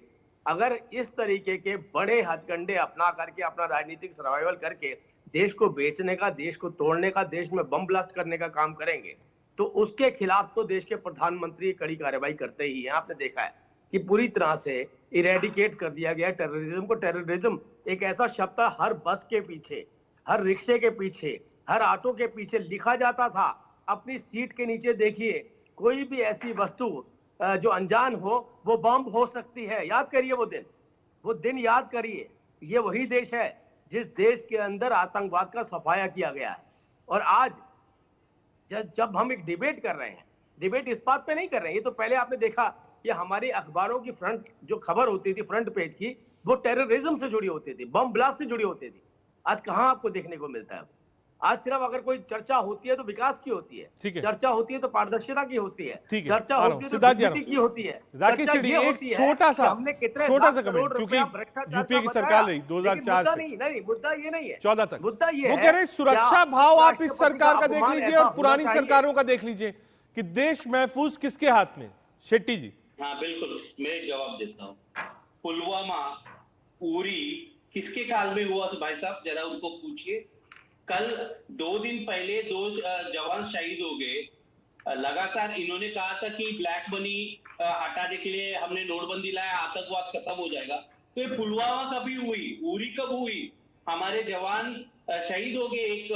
अगर इस तरीके के बड़े हथकंडे अपना करके अपना राजनीतिक सर्वाइवल करके देश को बेचने का, देश को तोड़ने का, देश में बम ब्लास्ट करने का काम करेंगे, तो उसके खिलाफ तो देश के प्रधानमंत्री कड़ी कार्रवाई करते ही हैं। आपने देखा है कि पूरी तरह से इरेडिकेट कर दिया गया टेररिज्म को। टेररिज्म एक ऐसा शब्द था, हर बस के पीछे, हर रिक्शे के पीछे, हर ऑटो के पीछे लिखा जाता था। अपनी सीट के नीचे देखिए, कोई भी ऐसी वस्तु जो अनजान हो वो बम हो सकती है। याद करिए वो दिन याद करिए। ये वही देश है जिस देश के अंदर आतंकवाद का सफाया किया गया है। और आज जब हम एक डिबेट कर रहे हैं, डिबेट इस बात पे नहीं कर रहे हैं, ये तो पहले आपने देखा कि हमारी अखबारों की फ्रंट जो खबर होती थी, फ्रंट पेज की, वो टेररिज्म से जुड़ी होती थी, बम ब्लास्ट से जुड़ी होती थी। आज कहां आपको देखने को मिलता है? आज सिर्फ अगर कोई चर्चा होती है तो विकास की होती है, चर्चा होती है तो पारदर्शिता की होती है, चर्चा होती है तो दिग्विजय की होती है। राकेश जी, एक छोटा सा कमेंट, क्योंकि यूपीए की सरकार रही 2004 से। नहीं, मुद्दा ये नहीं है, 14 तक मुद्दा ये वो है, कह रहे हैं सुरक्षा भाव आप इस सरकार का देख लीजिए और पुरानी चाहिए। सरकारों का देख लीजिए कि देश महफूज किसके हाथ में। शेट्टी जी। हाँ बिल्कुल, मैं जवाब देता हूँ। पुलवामा, उरी किसके काल में हुआ भाई साहब, जरा उनको पूछिए। कल 2 दिन पहले 2 जवान शहीद हो गए। लगातार इन्होंने कहा था कि ब्लैक मनी हटाने के लिए हमने नोटबंदी लाया, आतंकवाद खत्म हो जाएगा। तो ये पुलवामा कभी हुई, उरी कब हुई? हमारे जवान शहीद हो गए, एक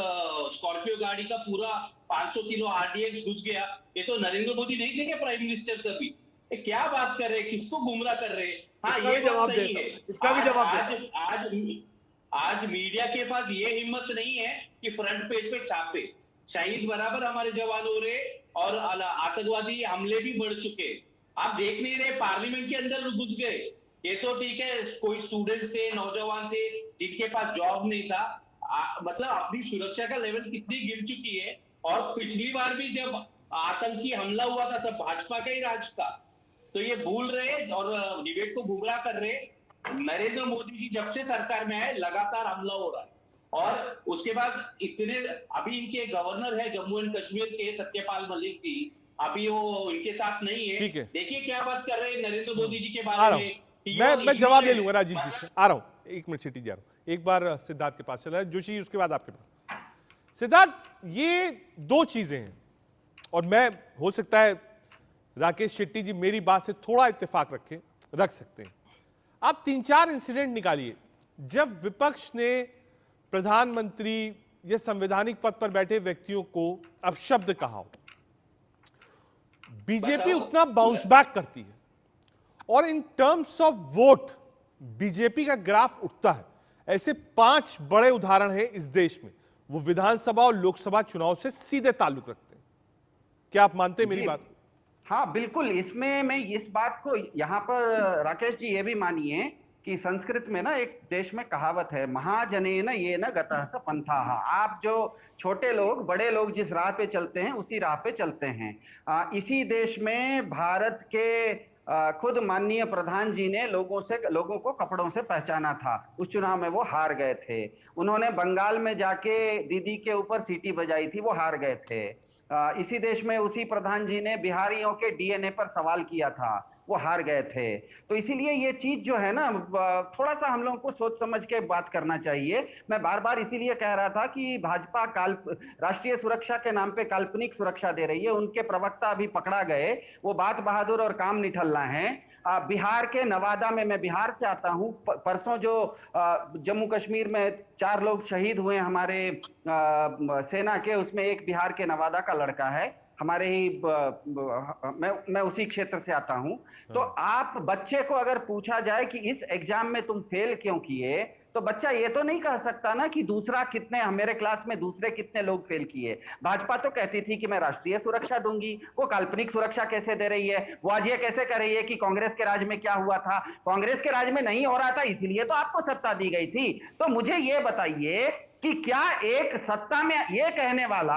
स्कॉर्पियो गाड़ी का पूरा 500 किलो RDX घुस गया। ये तो नरेंद्र मोदी नहीं थे क्या प्राइम मिनिस्टर कभी? क्या बात कर रहे हैं, किसको गुमराह कर रहे हैं? हाँ, ये बात सही है। इसका भी जवाब आज मीडिया के पास ये हिम्मत नहीं है कि फ्रंट पेज पे छापे। शहीद बराबर हमारे जवान हो रहे और आतंकवादी हमले भी बढ़ चुके। आप देख नहीं रहे, पार्लियामेंट के अंदर घुस गए। ये तो ठीक है, कोई स्टूडेंट्स थे, नौजवान थे जिनके पास जॉब नहीं था। मतलब अपनी सुरक्षा का लेवल कितनी गिर चुकी है। और पिछली बार भी जब आतंकी हमला हुआ था तब भाजपा का ही राज था। तो ये भूल रहे और डिबेट को गुमराह कर रहे। नरेंद्र मोदी जी जब से सरकार में आए लगातार हमला हो रहा है। और उसके बाद इतने, अभी इनके गवर्नर है जम्मू एंड कश्मीर के सत्यपाल मलिक जी, अभी वो इनके साथ नहीं है। देखिए क्या बात कर रहे हैं नरेंद्र मोदी जी के बारे में। मैं जवाब ले लूंगा राजीव जी से। आ रहा हूं, 1 मिनट शेट्टी जी आ रहा हूं। एक बार सिद्धार्थ के पास चला है, जोशी उसके बाद आपके पास। सिद्धार्थ, ये 2 चीजें हैं और मैं, हो सकता है राकेश शेट्टी जी मेरी बात से थोड़ा इत्तेफाक रख सकते हैं। आप 3-4 इंसिडेंट निकालिए जब विपक्ष ने प्रधानमंत्री या संवैधानिक पद पर बैठे व्यक्तियों को अपशब्द कहा हो। बीजेपी उतना बाउंस बैक करती है और in terms of vote BJP का ग्राफ उठता है। ऐसे 5 बड़े उदाहरण हैं इस देश में, वो विधानसभा और लोकसभा चुनाव से सीधे ताल्लुक रखते हैं। क्या आप मानते हैं मेरी बात? हाँ बिल्कुल, इसमें मैं इस बात को यहाँ पर राकेश जी ये भी मानिए कि संस्कृत में ना एक देश में कहावत है, महाजनेन येन गतः स पंथाः। आप जो छोटे लोग, बड़े लोग जिस राह पे चलते हैं उसी राह पे चलते हैं। इसी देश में भारत के खुद माननीय प्रधान जी ने लोगों को कपड़ों से पहचाना था। उस चुनाव में वो हार गए थे। उन्होंने बंगाल में जाके दीदी के ऊपर सीटी बजाई थी, वो हार गए थे। इसी देश में उसी प्रधान जी ने बिहारियों के DNA पर सवाल किया था, वो हार गए थे। तो इसीलिए ये चीज जो है ना, थोड़ा सा हम लोगों को सोच समझ के बात करना चाहिए। मैं बार बार इसीलिए कह रहा था कि भाजपा राष्ट्रीय सुरक्षा के नाम पे काल्पनिक सुरक्षा दे रही है। उनके प्रवक्ता अभी पकड़ा गए, वो बात बहादुर और काम निठल्ला हैं। बिहार के नवादा में, मैं बिहार से आता हूं, परसों जो जम्मू कश्मीर में 4 लोग शहीद हुए हमारे सेना के, उसमें एक बिहार के नवादा का लड़का है। हमारे ही मैं उसी क्षेत्र से आता हूं। तो आप बच्चे को अगर पूछा जाए कि इस एग्जाम में तुम फेल क्यों किए, तो बच्चा ये तो नहीं कह सकता ना कि मेरे क्लास में दूसरे कितने लोग फेल किए। भाजपा तो कहती थी कि मैं राष्ट्रीय सुरक्षा दूंगी, वो काल्पनिक सुरक्षा कैसे दे रही है? वो आज ये कैसे कर रही है कि कांग्रेस के राज में क्या हुआ था? कांग्रेस के राज में नहीं हो रहा था, इसलिए तो आपको सत्ता दी गई थी। तो मुझे ये बताइए कि क्या एक सत्ता में ये कहने वाला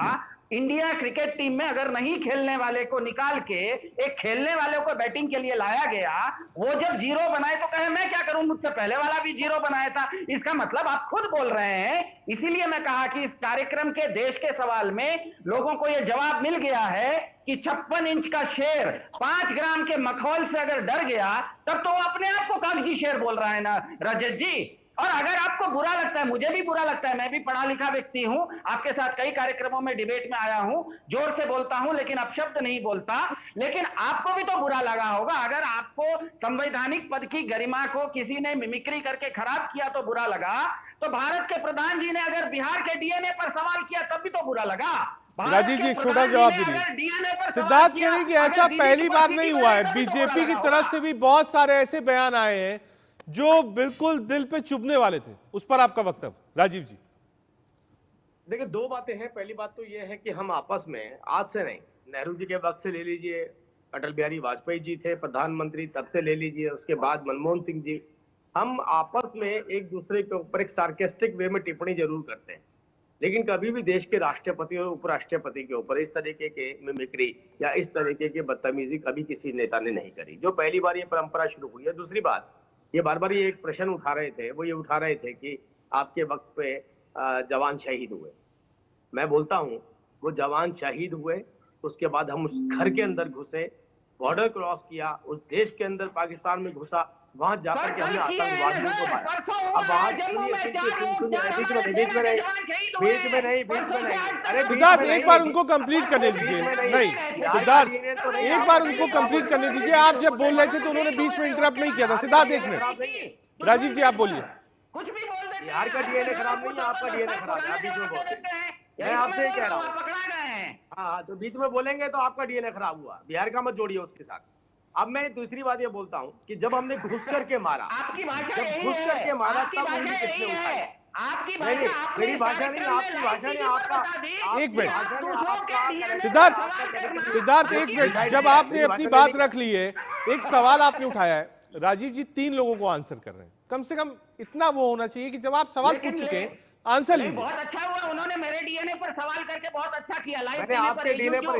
इंडिया क्रिकेट टीम में अगर नहीं खेलने वाले को निकाल के एक खेलने वाले को बैटिंग के लिए लाया गया, वो जब जीरो बनाए तो कहे मैं क्या करूं, मुझसे पहले वाला भी जीरो बनाया था। इसका मतलब आप खुद बोल रहे हैं। इसीलिए मैं कहा कि इस कार्यक्रम के देश के सवाल में लोगों को यह जवाब मिल गया है कि 56 इंच का शेर 5 ग्राम के मखौल से अगर डर गया तब तो वो अपने आप को कागजी शेर बोल रहा है ना रजत जी। और अगर आपको बुरा लगता है, मुझे भी बुरा लगता है, मैं भी पढ़ा लिखा व्यक्ति हूं, आपके साथ कई कार्यक्रमों में डिबेट में आया हूं, जोर से बोलता हूं लेकिन अपशब्द नहीं बोलता, लेकिन आपको भी तो बुरा लगा होगा। अगर आपको संवैधानिक पद की गरिमा को किसी ने मिमिक्री करके खराब किया तो बुरा लगा, तो भारत के प्रधान जी ने अगर बिहार के डीएनए पर सवाल किया तब भी तो बुरा लगा। राजीव जी एक छोटा जवाब दीजिए। सिद्धार्थ कह रहे हैं कि ऐसा पहली बार नहीं हुआ है, बीजेपी की तरफ से भी बहुत सारे ऐसे बयान आए हैं जो बिल्कुल दिल पे चुभने वाले थे, उस पर आपका वक्तव्य राजीव जी। देखिए, दो बातें हैं। पहली बात तो यह है कि हम आपस में आज से नहीं, नेहरू जी के वक्त से ले लीजिए, अटल बिहारी वाजपेयी जी थे प्रधानमंत्री तब से ले लीजिए, उसके बाद मनमोहन सिंह जी, हम आपस में एक दूसरे के ऊपर एक सार्केस्टिक वे में टिप्पणी जरूर करते हैं, लेकिन कभी भी देश के राष्ट्रपति और उपराष्ट्रपति के ऊपर इस तरीके के मिमिक्री या इस तरीके की बदतमीजी कभी किसी नेता ने नहीं करी, जो पहली बार ये परंपरा शुरू हुई है। दूसरी बात, ये बार बार ये एक प्रश्न उठा रहे थे, वो ये उठा रहे थे कि आपके वक्त पे जवान शहीद हुए। मैं बोलता हूँ वो जवान शहीद हुए, उसके बाद हम उस घर के अंदर घुसे, बॉर्डर क्रॉस किया, उस देश के अंदर पाकिस्तान में घुसा, वहां जाकर के हमने आतंकवादियों को मारा। अब वहां सिद्धार्थ एक बार उनको कंप्लीट करने दीजिए। नहीं सिद्धार्थ एक बार उनको कंप्लीट करने दीजिए। आप जब बोल रहे थे तो उन्होंने बीच में इंटरप्ट नहीं किया था। सिद्धार्थ एक मिनट, राजीव जी आप बोलिए। कुछ भी बोल देते हैं। बिहार का डीएनए खराब नहीं है, आपका डीएनए खराब है, आप बीच में बोलते हैं। मैं आपसे कह रहा हूँ, पकड़ा गए हैं। हाँ, तो बीच में बोलेंगे तो आपका डीएनए खराब हुआ, बिहार का मत जोड़िए उसके साथ। अब मैं दूसरी बात ये बोलता हूँ कि जब हमने घुस करके मारा, आपकी भाषा घुस करके मारा तब उंगली किसने उठाई? आपकी भाषा, मेरी भाषा नहीं, आपकी भाषा ने आपका। एक मिनट सिद्धार्थ एक मिनट, जब आपने अपनी बात रख ली है, एक सवाल आपने उठाया है, राजीव जी 3 लोगों को आंसर कर रहे हैं, कम से कम इतना वो होना चाहिए कि जब आप सवाल पूछ चुके हैं आंसर लीजिए। बहुत अच्छा हुआ, उन्होंने मेरे डीएनए पर सवाल करके बहुत अच्छा किया। लाइव मैंने आपके डीएनए पर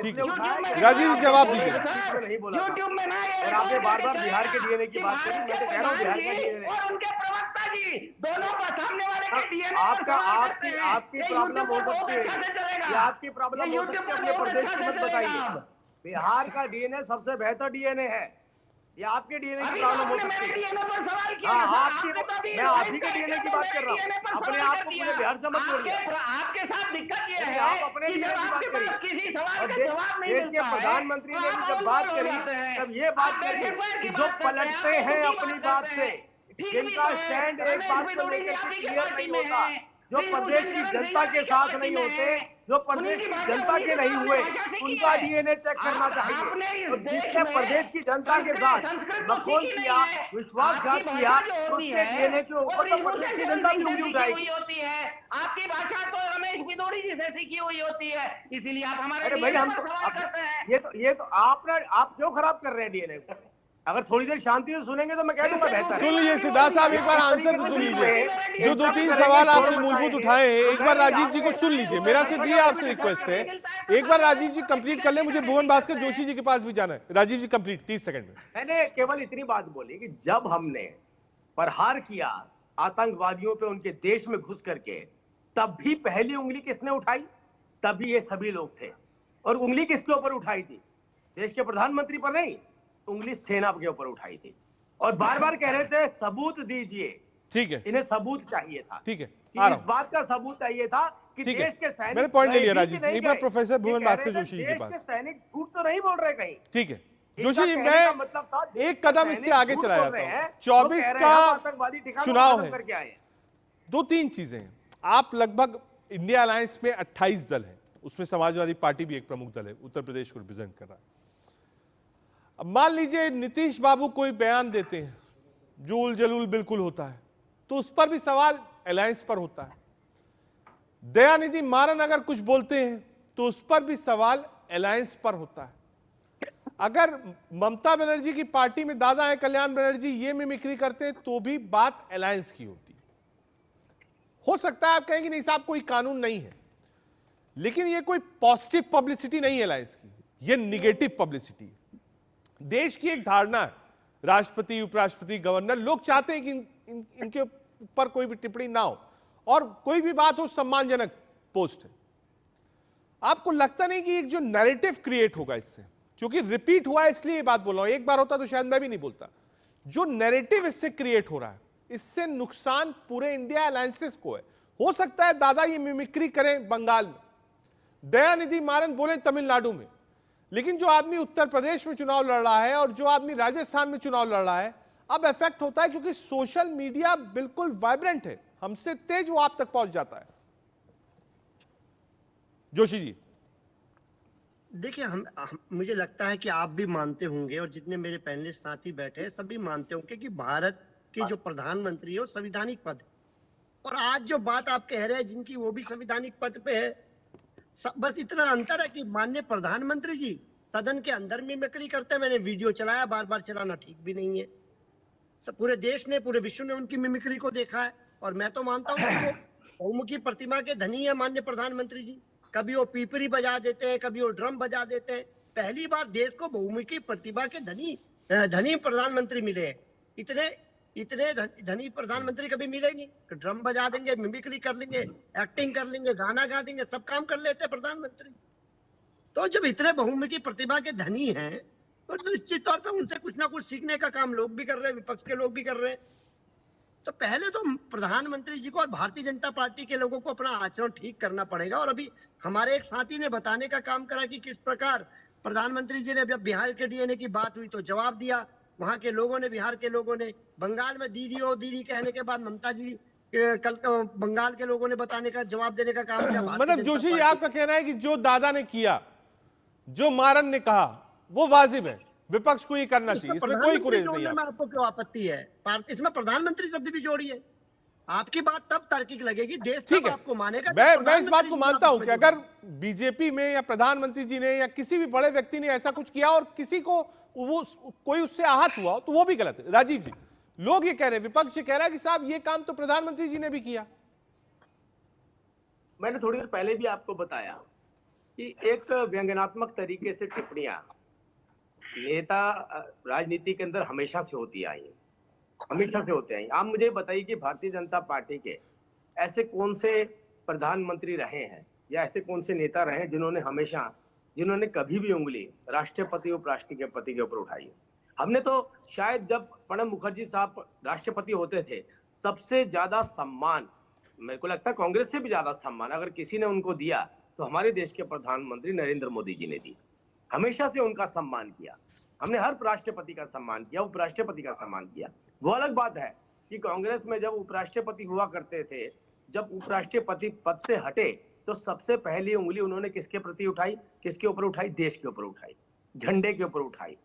राजीव जी जवाब दीजिए। यूट्यूब में ना, और आपने बार-बार बिहार के डीएनए की बात करी, मैं तो कह रहा हूं बिहार का डीएनए और उनके प्रवक्ता जी दोनों का सामने वाले के डीएनए पर आपका सवाल करते हैं। आपकी प्रॉब्लम हो सकती है, ये आपकी प्रॉब्लम हो सकती है, अपने प्रदेश की मत बताइए। बिहार का डीएनए सबसे बेहतर डीएनए है, ये आपके डीएनए की प्रॉब्लम हो सकती है। मैं आप ही के डीएनए की बात कर रहा हूँ, अपने आप को पूरे बिहार से मत जोड़िए। आपके साथ दिक्कत ये है, आप अपने डीएनए की बात करिए। किसी सवाल का जवाब नहीं मिलता है। प्रधानमंत्री ने जब बात करी तब ये बात करी कि जो पलटते हैं अपनी बात से, जिनका स्टैंड एक बात को लेकर क्लियर नहीं होता, जो प्रदेश की जनता के साथ नहीं होते, जो प्रदेश की जनता के नहीं हुए, उनका डीएनए चेक करना चाहिए। तो जिसने प्रदेश की जनता के साथ मखौल किया, विश्वासघात किया, उसके डीएनए के ऊपर तो प्रदेश की जनता भी उंगली उठाएगी। आपकी भाषा तो रमेश भिदोड़ी जी से सीखी हुई होती है, इसीलिए आप हमारे अरे भाई, हम तो सवाल करते हैं। ये तो आप क्यों खराब कर रहे हैं डीएनए को? अगर थोड़ी देर शांति से सुनेंगे तो मैं कह दूंगा बेहतर। सुन लीजिए सिद्धार्थ साहब, एक बार आंसर तो सुन लीजिए। जो 2-3 सवाल आपने मूलभूत उठाए हैं, एक बार राजीव जी को सुन लीजिए। मेरा सिर्फ ये आपसे रिक्वेस्ट है, एक बार राजीव जी कंप्लीट कर ले, मुझे भुवन भास्कर जोशी जी के पास भी जाना है। राजीव जी कंप्लीट 30 सेकंड में। मैंने केवल इतनी बात बोली कि जब हमने प्रहार किया आतंकवादियों पे उनके देश में घुस करके, तब भी पहली उंगली किसने उठाई? तभी ये सभी लोग थे। और उंगली किसके ऊपर उठाई थी? देश के प्रधानमंत्री पर नहीं, उंगली सेना के ऊपर उठाई थी। और बार बार कह रहे थे सबूत दीजिए। ठीक है, इन्हें सबूत चाहिए था। ठीक है, इस बात का सबूत चाहिए था कि देश के सैनिक, मैंने पॉइंट ले लिया राजीव। एक बार प्रोफेसर भुवन भास्कर जोशी जी के पास। देश के सैनिक झूठ तो नहीं बोल रहे कहीं। ठीक है जोशी जी, मैं मतलब एक कदम इससे आगे चला जाता हूं। 24 का चुनाव है, 2-3 चीजें हैं। आप लगभग इंडिया अलायंस में 28 दल है, उसमें समाजवादी पार्टी भी एक प्रमुख दल है, उत्तर प्रदेश को रिप्रेजेंट कर रहा है। अब मान लीजिए नीतीश बाबू कोई बयान देते हैं जो उलझुल बिल्कुल होता है, तो उस पर भी सवाल अलायंस पर होता है। दयानिधि मारन अगर कुछ बोलते हैं तो उस पर भी सवाल अलायंस पर होता है। अगर ममता बनर्जी की पार्टी में दादा है कल्याण बनर्जी, ये मिमिक्री करते हैं तो भी बात अलायंस की होती है। हो सकता है आप कहेंगे नहीं साहब कोई कानून नहीं है, लेकिन ये कोई पॉजिटिव पब्लिसिटी नहीं है अलायंस की, ये निगेटिव पब्लिसिटी है। देश की एक धारणा है, राष्ट्रपति, उपराष्ट्रपति, गवर्नर, लोग चाहते हैं कि इनके ऊपर कोई भी टिप्पणी ना हो और कोई भी बात हो सम्मानजनक पोस्ट है। आपको लगता नहीं कि एक जो नैरेटिव क्रिएट होगा इससे, क्योंकि रिपीट हुआ है इसलिए ये बात बोल रहा हूं, एक बार होता तो शायद मैं भी नहीं बोलता। जो नैरेटिव इससे क्रिएट हो रहा है, इससे नुकसान पूरे इंडिया अलायंसेस को है। हो सकता है दादा ये मिमिक्री करें बंगाल में, दयानिधि मारन बोले तमिलनाडु में, लेकिन जो आदमी उत्तर प्रदेश में चुनाव लड़ रहा है और जो आदमी राजस्थान में चुनाव लड़ रहा है, अब इफेक्ट होता है क्योंकि सोशल मीडिया बिल्कुल वाइब्रेंट है, हमसे तेज वो आप तक पहुंच जाता है। जोशी जी, देखिए मुझे लगता है कि आप भी मानते होंगे और जितने मेरे पैनलिस्ट साथी बैठे हैं सभी मानते होंगे कि भारत के जो प्रधानमंत्री है वो संवैधानिक पद है। और आज जो बात आप कह रहे हैं जिनकी, वो भी संवैधानिक पद पे है। बस इतना अंतर है कि माननीय प्रधानमंत्री जी सदन के अंदर मिमिक्री करते हैं। मैंने वीडियो चलाया, बार बार चलाना ठीक भी नहीं है। पूरे देश ने, पूरे विश्व ने उनकी मिमिक्री को देखा है और मैं तो मानता हूँ कि वो बहुमुखी प्रतिमा के धनी है माननीय प्रधानमंत्री जी। कभी वो पीपरी बजा देते हैं, कभी वो ड्रम बजा देते हैं। पहली बार देश को बहुमुखी प्रतिभा के धनी प्रधानमंत्री मिले हैं। इतने धनी प्रधानमंत्री कभी मिले नहीं। ड्रम बजा देंगे, मिमिक्री कर लेंगे, एक्टिंग कर लेंगे, गाना गा देंगे, सब काम कर लेते हैं प्रधानमंत्री। तो जब इतने बहुमुखी प्रतिभा के धनी हैं तो निश्चित तौर पर उनसे कुछ ना कुछ सीखने का काम लोग भी कर रहे हैं, विपक्ष के लोग भी कर रहे हैं। तो पहले तो प्रधानमंत्री जी को और भारतीय जनता पार्टी के लोगों को अपना आचरण ठीक करना पड़ेगा। और अभी हमारे एक साथी ने बताने का काम करा कि किस प्रकार प्रधानमंत्री जी ने, जब बिहार के डीएनए की बात हुई तो जवाब दिया, वहां के लोगों ने, बिहार के लोगों ने। बंगाल में दीदी ओ दीदी कहने के बाद ममता जी कल बंगाल के लोगों ने बताने का, जवाब देने का काम किया। मतलब जोशी जी, आपका कहना है कि जो दादा ने किया, जो मारन ने कहा, वो वाजिब है, विपक्ष को ये करना चाहिए, इसमें कोई गुरेज नहीं है। आपको क्यों आपत्ति है? इसमें प्रधानमंत्री शब्द भी जोड़िए। आपकी बात तब तार्किक लगेगी, देश तब आपको मानेगा। मैं इस बात को मानता हूं कि अगर बीजेपी में या प्रधानमंत्री जी ने या किसी भी बड़े व्यक्ति ने ऐसा कुछ किया और किसी को कोई उससे आहत हुआ तो वो भी गलत है। राजीव जी, लोग ये कह रहे हैं, विपक्ष ये कह रहा है कि साहब ये काम तो प्रधानमंत्री जी ने भी किया। मैंने थोड़ी देर पहले भी आपको बताया कि एक व्यंग्यात्मक तरीके से टिप्पणियां नेता राजनीति के अंदर हमेशा से होती आई, हमेशा से होते आई। आप मुझे बताइए कि भारतीय जनता पार्टी के ऐसे कौन से प्रधानमंत्री रहे हैं या ऐसे कौन से नेता रहे हैं जिन्होंने कभी भी उंगली राष्ट्रपति उपराष्ट्रपति के ऊपर उठाई है? हमने तो शायद जब प्रणब मुखर्जी साहब राष्ट्रपति होते थे, सबसे ज्यादा सम्मान, मेरे को लगता है कांग्रेस से भी ज्यादा सम्मान अगर किसी ने उनको दिया तो हमारे देश के प्रधानमंत्री नरेंद्र मोदी जी ने दी। हमेशा से उनका सम्मान किया हमने, हर राष्ट्रपति का सम्मान किया, उपराष्ट्रपति का सम्मान किया। वो अलग बात है कि कांग्रेस में जब उपराष्ट्रपति हुआ करते थे, जब उपराष्ट्रपति पद से हटे तो सबसे पहली उंगली उन्होंने किसके प्रति उठाई? किसके ऊपर उठाई? देश के ऊपर उठाई, झंडे के ऊपर उठाई,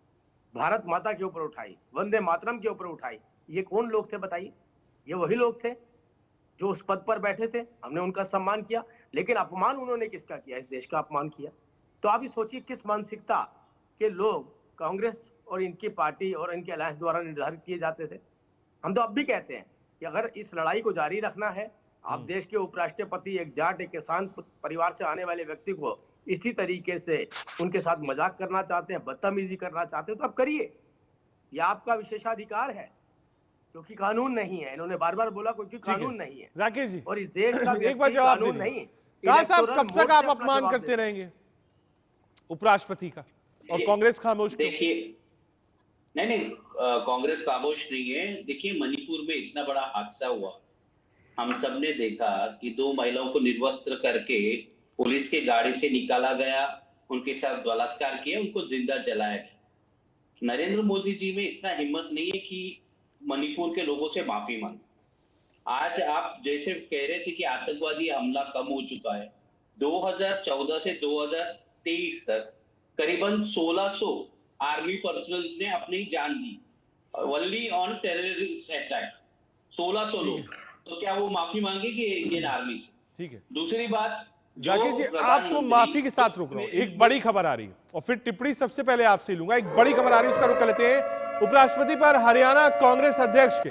भारत माता के ऊपर उठाई, वंदे मातरम के ऊपर उठाई। ये कौन लोग थे बताइए? ये वही लोग थे जो उस पद पर बैठे थे। हमने उनका सम्मान किया, लेकिन अपमान उन्होंने किसका किया? इस देश का अपमान किया। तो आप ही सोचिए किस मानसिकता के लोग कांग्रेस और इनकी पार्टी और इनके अलायंस द्वारा निर्धारित किए जाते थे। हम तो अब भी कहते हैं कि अगर इस लड़ाई को जारी रखना है, आप देश के उपराष्ट्रपति, एक जाट, एक किसान परिवार से आने वाले व्यक्ति को इसी तरीके से उनके साथ मजाक करना चाहते हैं, बदतमीजी करना चाहते हैं, तो आप करिए, ये आपका विशेषाधिकार है, क्योंकि कानून नहीं है। इन्होंने बार बार बोला क्योंकि कानून नहीं है। राकेश जी, और इस देश का एक बार जवाब कानून नहीं। कहा साहब, कब तक आप अपमान करते रहेंगे उपराष्ट्रपति का और कांग्रेस खामोश? देखिए, नहीं, कांग्रेस खामोश नहीं है। देखिए, मणिपुर में इतना बड़ा हादसा हुआ, हम सब ने देखा कि 2 महिलाओं को निर्वस्त्र करके पुलिस के गाड़ी से निकाला गया, उनके साथ बलात्कार किया, उनको जिंदा जलाया गया। नरेंद्र मोदी जी में इतना हिम्मत नहीं है कि मणिपुर के लोगों से माफी मांगे। आज आप जैसे कह रहे थे कि आतंकवादी हमला कम हो चुका है, 2014 से 2023 तक करीबन 1600 आर्मी पर्सनल्स ने अपनी जान the only on terrorist attack. 1600 लोग, तो क्या वो माफी मांगेगी इंडियन आर्मी से? ठीक है। दूसरी बात, जाकिर जी, आपको माफी के साथ रोक रहा हूं। एक बड़ी खबर आ रही है और फिर टिप्पणी सबसे पहले आपसे लूंगा। एक बड़ी खबर आ रही है, उसका रुख कर लेते हैं। उपराष्ट्रपति पर हरियाणा कांग्रेस अध्यक्ष के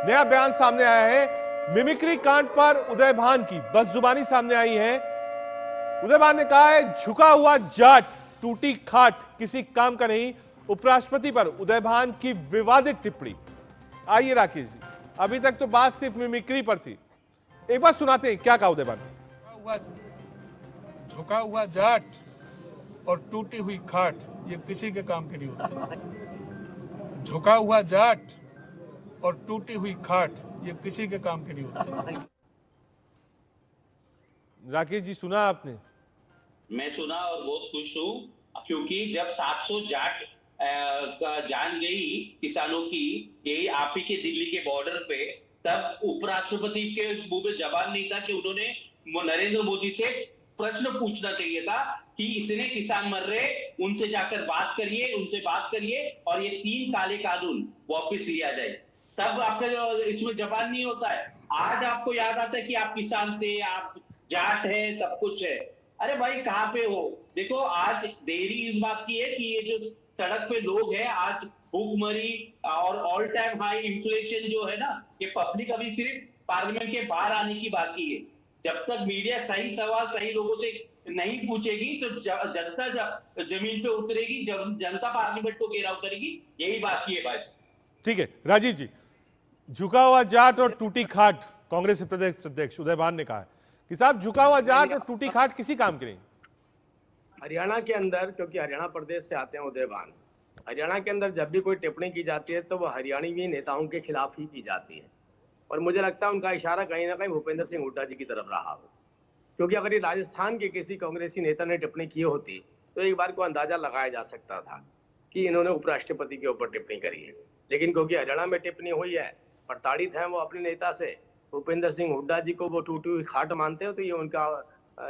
नया बयान सामने आया है। मिमिक्री कांड पर उदय भान की बस जुबानी सामने आई है। उदयभान ने कहा है झुका हुआ जाट टूटी खाट किसी काम का नहीं। उपराष्ट्रपति पर उदयभान की विवादित टिप्पणी। आइए राकेश जी, अभी तक तो बात सिर्फ मिमिक्री पर थी, एक बार सुनाते हैं क्या कहा उदयभान। झुका हुआ जाट और टूटी हुई खाट ये किसी के काम की नहीं होती। झुका हुआ जाट और टूटी हुई खाट ये किसी के काम की नहीं होती। राकेश जी सुना आपने? मैं सुना और बहुत खुश हूं, क्योंकि जब 700 जाट का जान गई किसानों की, यही आप ही के दिल्ली के बॉर्डर पे, तब उपराष्ट्रपति के मुंह में जबान नहीं था कि उन्होंने नरेंद्र मोदी से प्रश्न पूछना चाहिए था कि इतने किसान मर रहे, उनसे जाकर बात करिए, उनसे बात करिए और ये 3 काले कानून वापस लिया जाए। तब आपका इसमें जबान नहीं होता है। आज आपको याद आता है कि आप किसान थे, आप जाट है, सब कुछ है। अरे भाई कहाँ पे हो? देखो आज देरी इस बात की है कि ये जो सड़क पे लोग हैं, आज भूखमरी और ऑल टाइम हाई इन्फ्लेशन जो है ना, ये पब्लिक अभी सिर्फ पार्लियामेंट के बाहर आने की बाकी है। जब तक मीडिया सही सवाल सही लोगों से नहीं पूछेगी तो जनता जमीन पे उतरेगी, जनता पार्लियामेंट को घेराव करेगी, यही बाकी है बस। ठीक है राजीव जी, झुका हुआ जाट और टूटी खाट, कांग्रेस के प्रदेश अध्यक्ष उदयभान ने कहा है कि साहब झुका हुआ जाट और टूटी खाट किसी काम की नहीं। हरियाणा के अंदर, क्योंकि हरियाणा प्रदेश से आते हैं उदयभान, हरियाणा के अंदर जब भी कोई टिप्पणी की जाती है तो वो हरियाणवी नेताओं के खिलाफ ही की जाती है। और मुझे लगता है उनका इशारा कहीं ना कहीं भूपेंद्र सिंह हुड्डा जी की तरफ रहा हो, क्योंकि अगर ये राजस्थान के किसी कांग्रेसी नेता ने टिप्पणी की होती तो एक बार को अंदाजा लगाया जा सकता था कि इन्होंने उपराष्ट्रपति के ऊपर टिप्पणी करी है। लेकिन क्योंकि हरियाणा में टिप्पणी हुई है, प्रताड़ित है वो अपने नेता से, भूपेंद्र सिंह हुड्डा जी को वो टूटी हुई खाट मानते हो, तो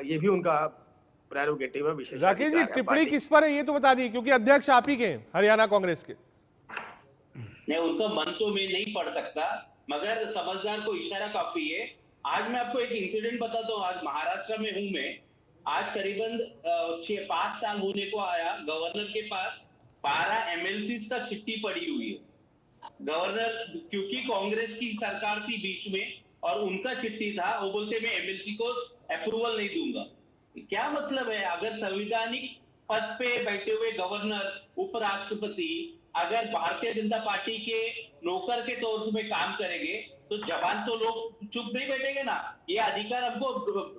ये भी उनका प्रेरोगेटिव है, विशेष। राकेश जी टिप्पणी किस पर है ये तो बता दी, क्योंकि अध्यक्ष आप ही के हैं हरियाणा कांग्रेस के। नहीं, उनका मन तो मैं नहीं पढ़ सकता, मगर समझदार को इशारा काफी है। आज मैं आपको एक इंसिडेंट बताता हूँ। आज महाराष्ट्र में हूं मैं, आज करीबन 5 साल होने को आया, गवर्नर के पास 12 MLCs का चिट्ठी पड़ी हुई है। गवर्नर, क्योंकि कांग्रेस की सरकार थी बीच में और उनका चिट्ठी था, वो बोलते मैं MLC को अप्रूवल नहीं दूंगा। क्या मतलब है? अगर संवैधानिक पद पे बैठे हुए गवर्नर, उपराष्ट्रपति अगर भारतीय जनता पार्टी के नौकर के तौर से काम करेंगे तो जवान तो लोग चुप नहीं बैठेंगे ना। ये अधिकार हमको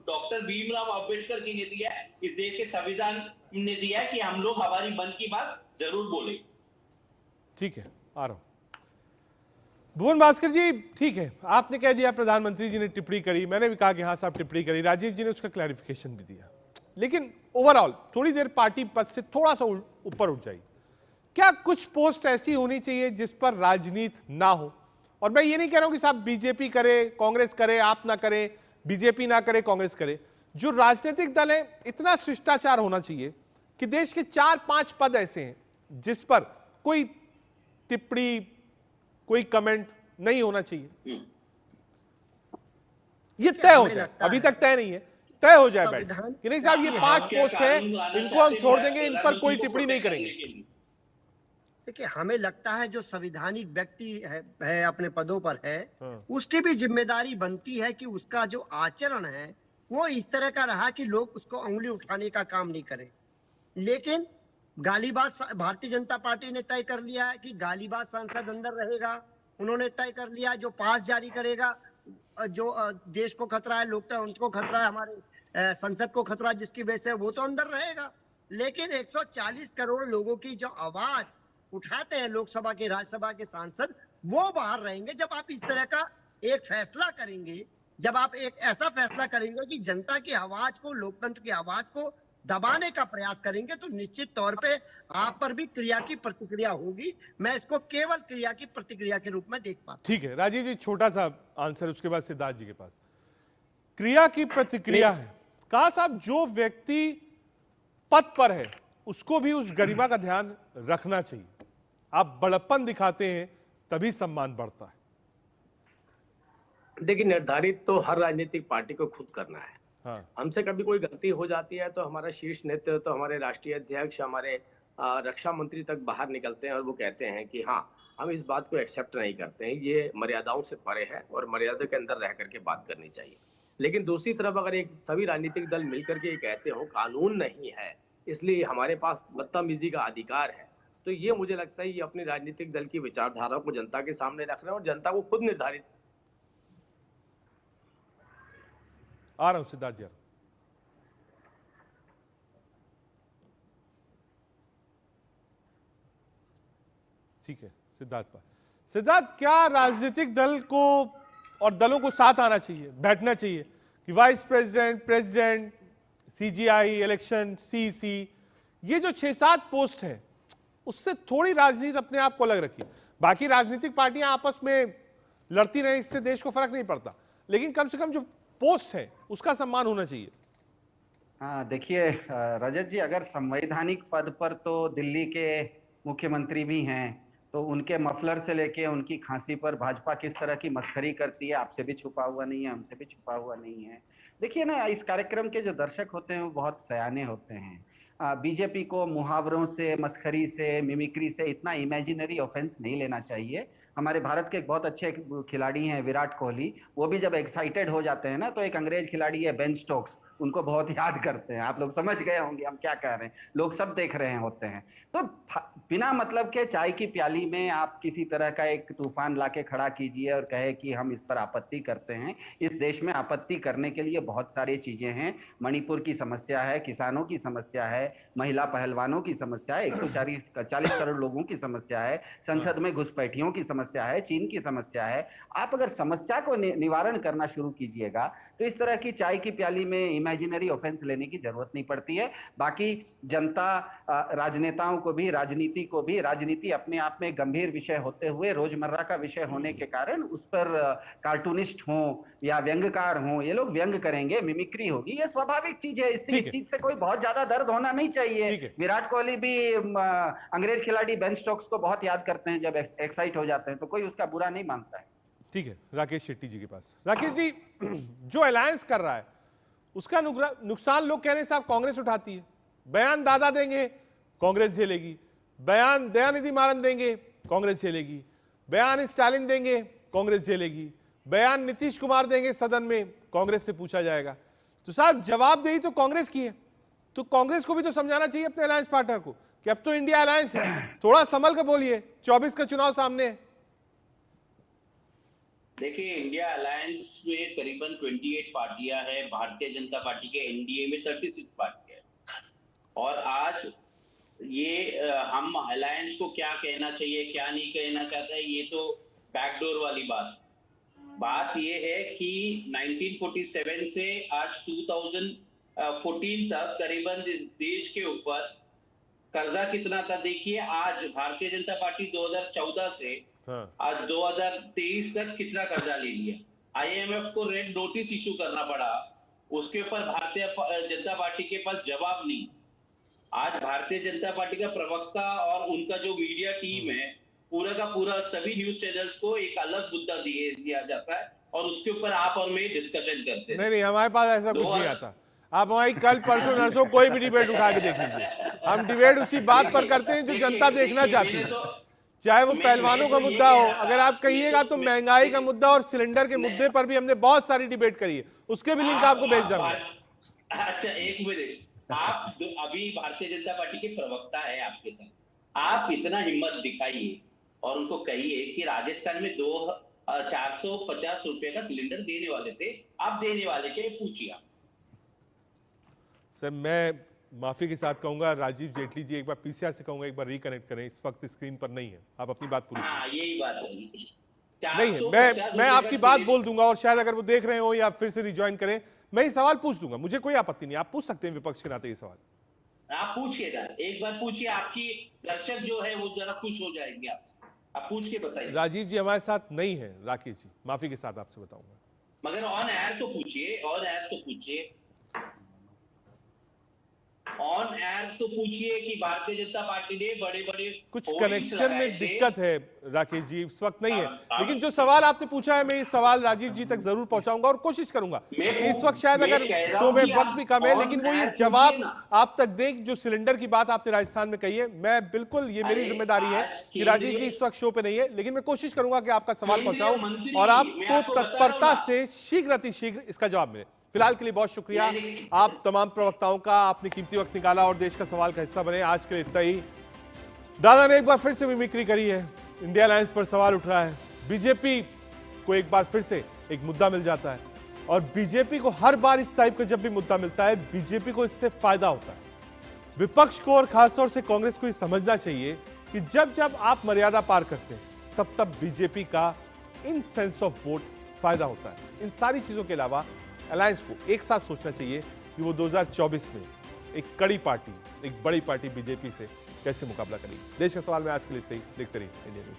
डॉक्टर भीमराव अंबेडकर जी ने दिया है, इस देश के संविधान ने दिया है कि हम लोग हमारी मन की बात जरूर बोले। ठीक है, आ रहा हूं। भुवन भास्कर जी, ठीक है, आपने कह दिया प्रधानमंत्री जी ने टिप्पणी करी, मैंने भी कहा कि हाँ साहब टिप्पणी करी, राजीव जी ने उसका क्लैरिफिकेशन भी दिया, लेकिन ओवरऑल थोड़ी देर पार्टी पद से थोड़ा सा ऊपर उठ जाइए। क्या कुछ पोस्ट ऐसी होनी चाहिए जिस पर राजनीति ना हो? और मैं ये नहीं कह रहा हूं कि साहब बीजेपी करे, कांग्रेस करे, आप ना करें, बीजेपी ना करे, कांग्रेस करे। जो राजनीतिक दल है, इतना शिष्टाचार होना चाहिए कि देश के 4-5 पद ऐसे हैं जिस पर कोई टिप्पणी, कोई कमेंट नहीं होना चाहिए। ये तय हो जाए, अभी तक तय नहीं है, तय हो जाए बैठ कि नहीं साहब ये 5 पोस्ट है, इनको हम छोड़ देंगे, इन पर कोई टिप्पणी नहीं करेंगे। देखिए, हमें लगता है जो संविधानिक व्यक्ति है अपने पदों पर है, उसकी भी जिम्मेदारी बनती है कि उसका जो आचरण है वो इस तरह का रहा कि लोग उसको उंगली उठाने का काम नहीं करें। लेकिन गालीबाज, भारतीय जनता पार्टी ने तय कर लिया है कि गालीबाज सांसद अंदर रहेगा। उन्होंने तय कर लिया जो पास जारी करेगा, जो देश को खतरा है, लोकतंत्र को खतरा है, हमारे संसद को खतरा जिसकी वजह से वो तो अंदर रहेगा। लेकिन 140 करोड़ लोगों की जो आवाज उठाते हैं लोकसभा के, राज्यसभा के सांसद, वो बाहर रहेंगे। जब आप इस तरह का एक फैसला करेंगे, जब आप एक ऐसा फैसला करेंगे कि जनता की आवाज को, लोकतंत्र की आवाज को दबाने का प्रयास करेंगे, तो निश्चित तौर पे आप पर भी क्रिया की प्रतिक्रिया होगी। मैं इसको केवल क्रिया की प्रतिक्रिया के रूप में देख पाता। ठीक है राजीव जी, छोटा सा आंसर, उसके बाद सिद्धार्थ जी के पास। क्रिया की प्रतिक्रिया है, कहा साहब जो व्यक्ति पद पर है उसको भी उस गरिमा का ध्यान रखना चाहिए। आप बड़प्पन दिखाते हैं तभी सम्मान बढ़ता है। देखिए, निर्धारित तो हर राजनीतिक पार्टी को खुद करना है। हाँ। हमसे कभी कोई गलती हो जाती है तो हमारा शीर्ष नेतृत्व, तो हमारे राष्ट्रीय अध्यक्ष, हमारे रक्षा मंत्री तक बाहर निकलते हैं और वो कहते हैं कि हाँ, हम इस बात को एक्सेप्ट नहीं करते हैं, ये मर्यादाओं से परे है और मर्यादा के अंदर रह करके बात करनी चाहिए। लेकिन दूसरी तरफ अगर एक सभी राजनीतिक दल मिलकर के ये कहते हो कानून नहीं है इसलिए हमारे पास बदतमीजी का अधिकार है, तो ये मुझे लगता है ये अपनी राजनीतिक दल की विचारधारा को जनता के सामने रख रहे हैं और जनता को खुद निर्धारित। आ रहा हूं सिद्धार्थ जी। ठीक है सिद्धार्थ पर। सिद्धार्थ, क्या राजनीतिक दल को और दलों को साथ आना चाहिए, बैठना चाहिए कि vice president, president, CGI, election, CC, ये जो 6-7 पोस्ट है उससे थोड़ी राजनीति अपने आप को अलग रखिए। बाकी राजनीतिक पार्टियां आपस में लड़ती रहे, इससे देश को फर्क नहीं पड़ता, लेकिन कम से कम जो पोस्ट है उसका सम्मान होना चाहिए। हाँ देखिए रजत जी, अगर संवैधानिक पद पर तो दिल्ली के मुख्यमंत्री भी हैं, तो उनके मफलर से लेके उनकी खांसी पर भाजपा किस तरह की मस्खरी करती है, आपसे भी छुपा हुआ नहीं है, हमसे भी छुपा हुआ नहीं है। देखिए ना, इस कार्यक्रम के जो दर्शक होते हैं वो बहुत सयाने होते हैं। बीजेपी को मुहावरों से, मस्खरी से, मिमिक्री से इतना इमेजिनरी ऑफेंस नहीं लेना चाहिए। हमारे भारत के एक बहुत अच्छे खिलाड़ी हैं विराट कोहली, वो भी जब एक्साइटेड हो जाते हैं ना तो एक अंग्रेज खिलाड़ी है बेन स्टोक्स, उनको बहुत याद करते हैं। आप लोग समझ गए होंगे हम क्या कह रहे हैं, लोग सब देख रहे होते हैं। तो बिना मतलब के चाय की प्याली में आप किसी तरह का एक तूफान लाके खड़ा कीजिए और कहे कि हम इस पर आपत्ति करते हैं। इस देश में आपत्ति करने के लिए बहुत सारी चीजें हैं। मणिपुर की समस्या है, किसानों की समस्या है, महिला पहलवानों की समस्या है, 140 करोड़ लोगों की समस्या है, संसद में घुसपैठियों की समस्या है, चीन की समस्या है। आप अगर समस्या को निवारण करना शुरू कीजिएगा तो इस तरह की चाय की प्याली में इमेजिनरी ऑफेंस लेने की जरूरत नहीं पड़ती है। बाकी जनता, राजनेताओं को भी, राजनीति को भी, राजनीति अपने आप में गंभीर विषय होते हुए रोजमर्रा का विषय होने के कारण उस पर कार्टूनिस्ट हों या व्यंग्यकार हों, ये लोग व्यंग करेंगे, मिमिक्री होगी, ये स्वाभाविक चीज है। इस चीज से कोई बहुत ज्यादा दर्द होना नहीं चाहिए। विराट कोहली भी अंग्रेज खिलाड़ी बेन स्टोक्स को बहुत याद करते हैं जब एक्साइट हो जाते हैं, तो कोई उसका बुरा नहीं मानता है। ठीक है, राकेश शेट्टी जी के पास। राकेश जी, जो अलायंस कर रहा है उसका नुकसान लोग कह रहे हैं साहब कांग्रेस उठाती है। बयान दादा देंगे, कांग्रेस झेलेगी। बयान दयानिधि मारन देंगे, कांग्रेस झेलेगी। बयान स्टालिन देंगे, कांग्रेस झेलेगी। बयान नीतीश कुमार देंगे सदन में, कांग्रेस से पूछा जाएगा। तो साहब जवाबदेही तो कांग्रेस की है, तो कांग्रेस को भी तो समझाना चाहिए अपने अलायंस पार्टनर को कि अब तो इंडिया अलायंस है, थोड़ा संभल कर बोलिए, 24 का चुनाव सामने है। देखिए, इंडिया अलायंस में करीबन 28 पार्टियां हैं। भारतीय जनता पार्टी के एनडीए में 36 पार्टियां हैं। और आज ये हम अलायंस को क्या कहना चाहिए, क्या नहीं कहना चाहता है, ये तो बैकडोर वाली बात ये है कि 1947 से आज 2014 तक करीबन इस देश के ऊपर कर्जा कितना था देखिए। आज भारतीय जनता पार्टी 2014 से आज 2023 तक कितना कर्जा ले लिया। आईएमएफ को रेड नोटिस इशू करना पड़ा, उसके ऊपर भारतीय जनता पार्टी के पास जवाब नहीं। आज भारतीय जनता पार्टी का प्रवक्ता और उनका जो मीडिया टीम है, पूरा का पूरा सभी न्यूज चैनल्स को एक अलग मुद्दा दिया जाता है और उसके ऊपर आप और मैं डिस्कशन करते हैं। नहीं, हमारे पास ऐसा कुछ नहीं आता। आप हमारी कल परसों नरसों कोई भी डिबेट उठा के देख लीजिए, हम डिबेट उसी बात पर करते हैं जो जनता देखना चाहती है, चाहे वो पहलवानों का मुद्दा हो। अगर आप कहिएगा तो महंगाई का मुद्दा और सिलेंडर के मुद्दे पर भी हमने बहुत सारी डिबेट करी है, उसके भी लिंक आपको भेज दूंगा। अच्छा, एक मिनट, आप अभी भारतीय जनता पार्टी के प्रवक्ता है आपके साथ, आप इतना हिम्मत दिखाइए और उनको कहिए कि राजस्थान में 450 रुपए का सिलेंडर देने वाले थे, आप देने वाले के पूछिए। सर, मैं माफी के साथ कहूंगा, राजीव जेटली जी एक बार पीसीआर से कहूंगा एक बार रिकनेक्ट करें, इस वक्त स्क्रीन पर नहीं है, आप अपनी बात पूरी करें। यही बात नहीं है, मैं आपकी बात बोल दूंगा और शायद अगर वो देख रहे हो या फिर से रिज्वाइन करें, मैं ये सवाल पूछ दूंगा, मुझे कोई आपत्ति नहीं, आप पूछ सकते हैं विपक्ष के नाते ये सवाल। आप पूछिएगा, एक बार पूछिए, आपकी दर्शक जो है वो जरा खुश हो जाएंगे आपसे, आप पूछ के बताइए। राजीव जी हमारे साथ नहीं है, राकेश जी माफी के साथ आपसे बताऊंगा, मगर ऑन एयर तो पूछिए, ऑन एयर तो पूछिए। ऑन एयर तो पूछिए कि भारतीय जनता पार्टी ने बड़े बड़े कुछ होर्डिंग्स कनेक्शन लगाए में थे। दिक्कत है राकेश जी, इस वक्त नहीं है। अब- लेकिन जो सवाल आपने पूछा है, मैं इस सवाल राजीव जी तक जरूर पहुंचाऊंगा और कोशिश करूंगा कि इस वक्त शायद मैं अगर कह रहा शो हूं में कि वक्त आप भी कम है, on लेकिन वो ये air जवाब पूछिए ना। आप तक दे। जो सिलेंडर की बात आपने राजस्थान में कही है, मैं बिल्कुल, ये मेरी अरे, जिम्मेदारी है आज कि राजीव जी केंद्रीय- इस वक्त शो पे नहीं है, लेकिन मैं कोशिश करूंगा कि आपका सवाल केंद्रीय पहुंचाऊं मंत्री, और मैं आपको आपको बता रहा हूं तत्परता ना। से शीघ्र अतिशीघ्र इसका जवाब मिले। फिलहाल के लिए बहुत शुक्रिया नहीं, आप तमाम प्रवक्ताओं का, आपने कीमती वक्त निकाला और देश का सवाल का हिस्सा बने। आज के लिए इतना ही। दादा ने एक बार फिर से मिमिक्री करी है, इंडिया अलायंस पर सवाल उठ रहा है, बीजेपी को एक बार फिर से एक मुद्दा मिल जाता है और बीजेपी को हर बार इस टाइप का जब भी मुद्दा मिलता है, बीजेपी को इससे फायदा होता है। विपक्ष को और खासतौर से कांग्रेस को ये समझना चाहिए कि जब जब आप मर्यादा पार करते हैं तब तब बीजेपी का इन सेंस ऑफ वोट फायदा होता है। इन सारी चीजों के अलावा अलायंस को एक साथ सोचना चाहिए कि वो 2024 में एक कड़ी पार्टी, एक बड़ी पार्टी बीजेपी से कैसे मुकाबला करेगी। देश का सवाल में आज के लिए इतना ही। देखते रहिए इंडिया न्यूज।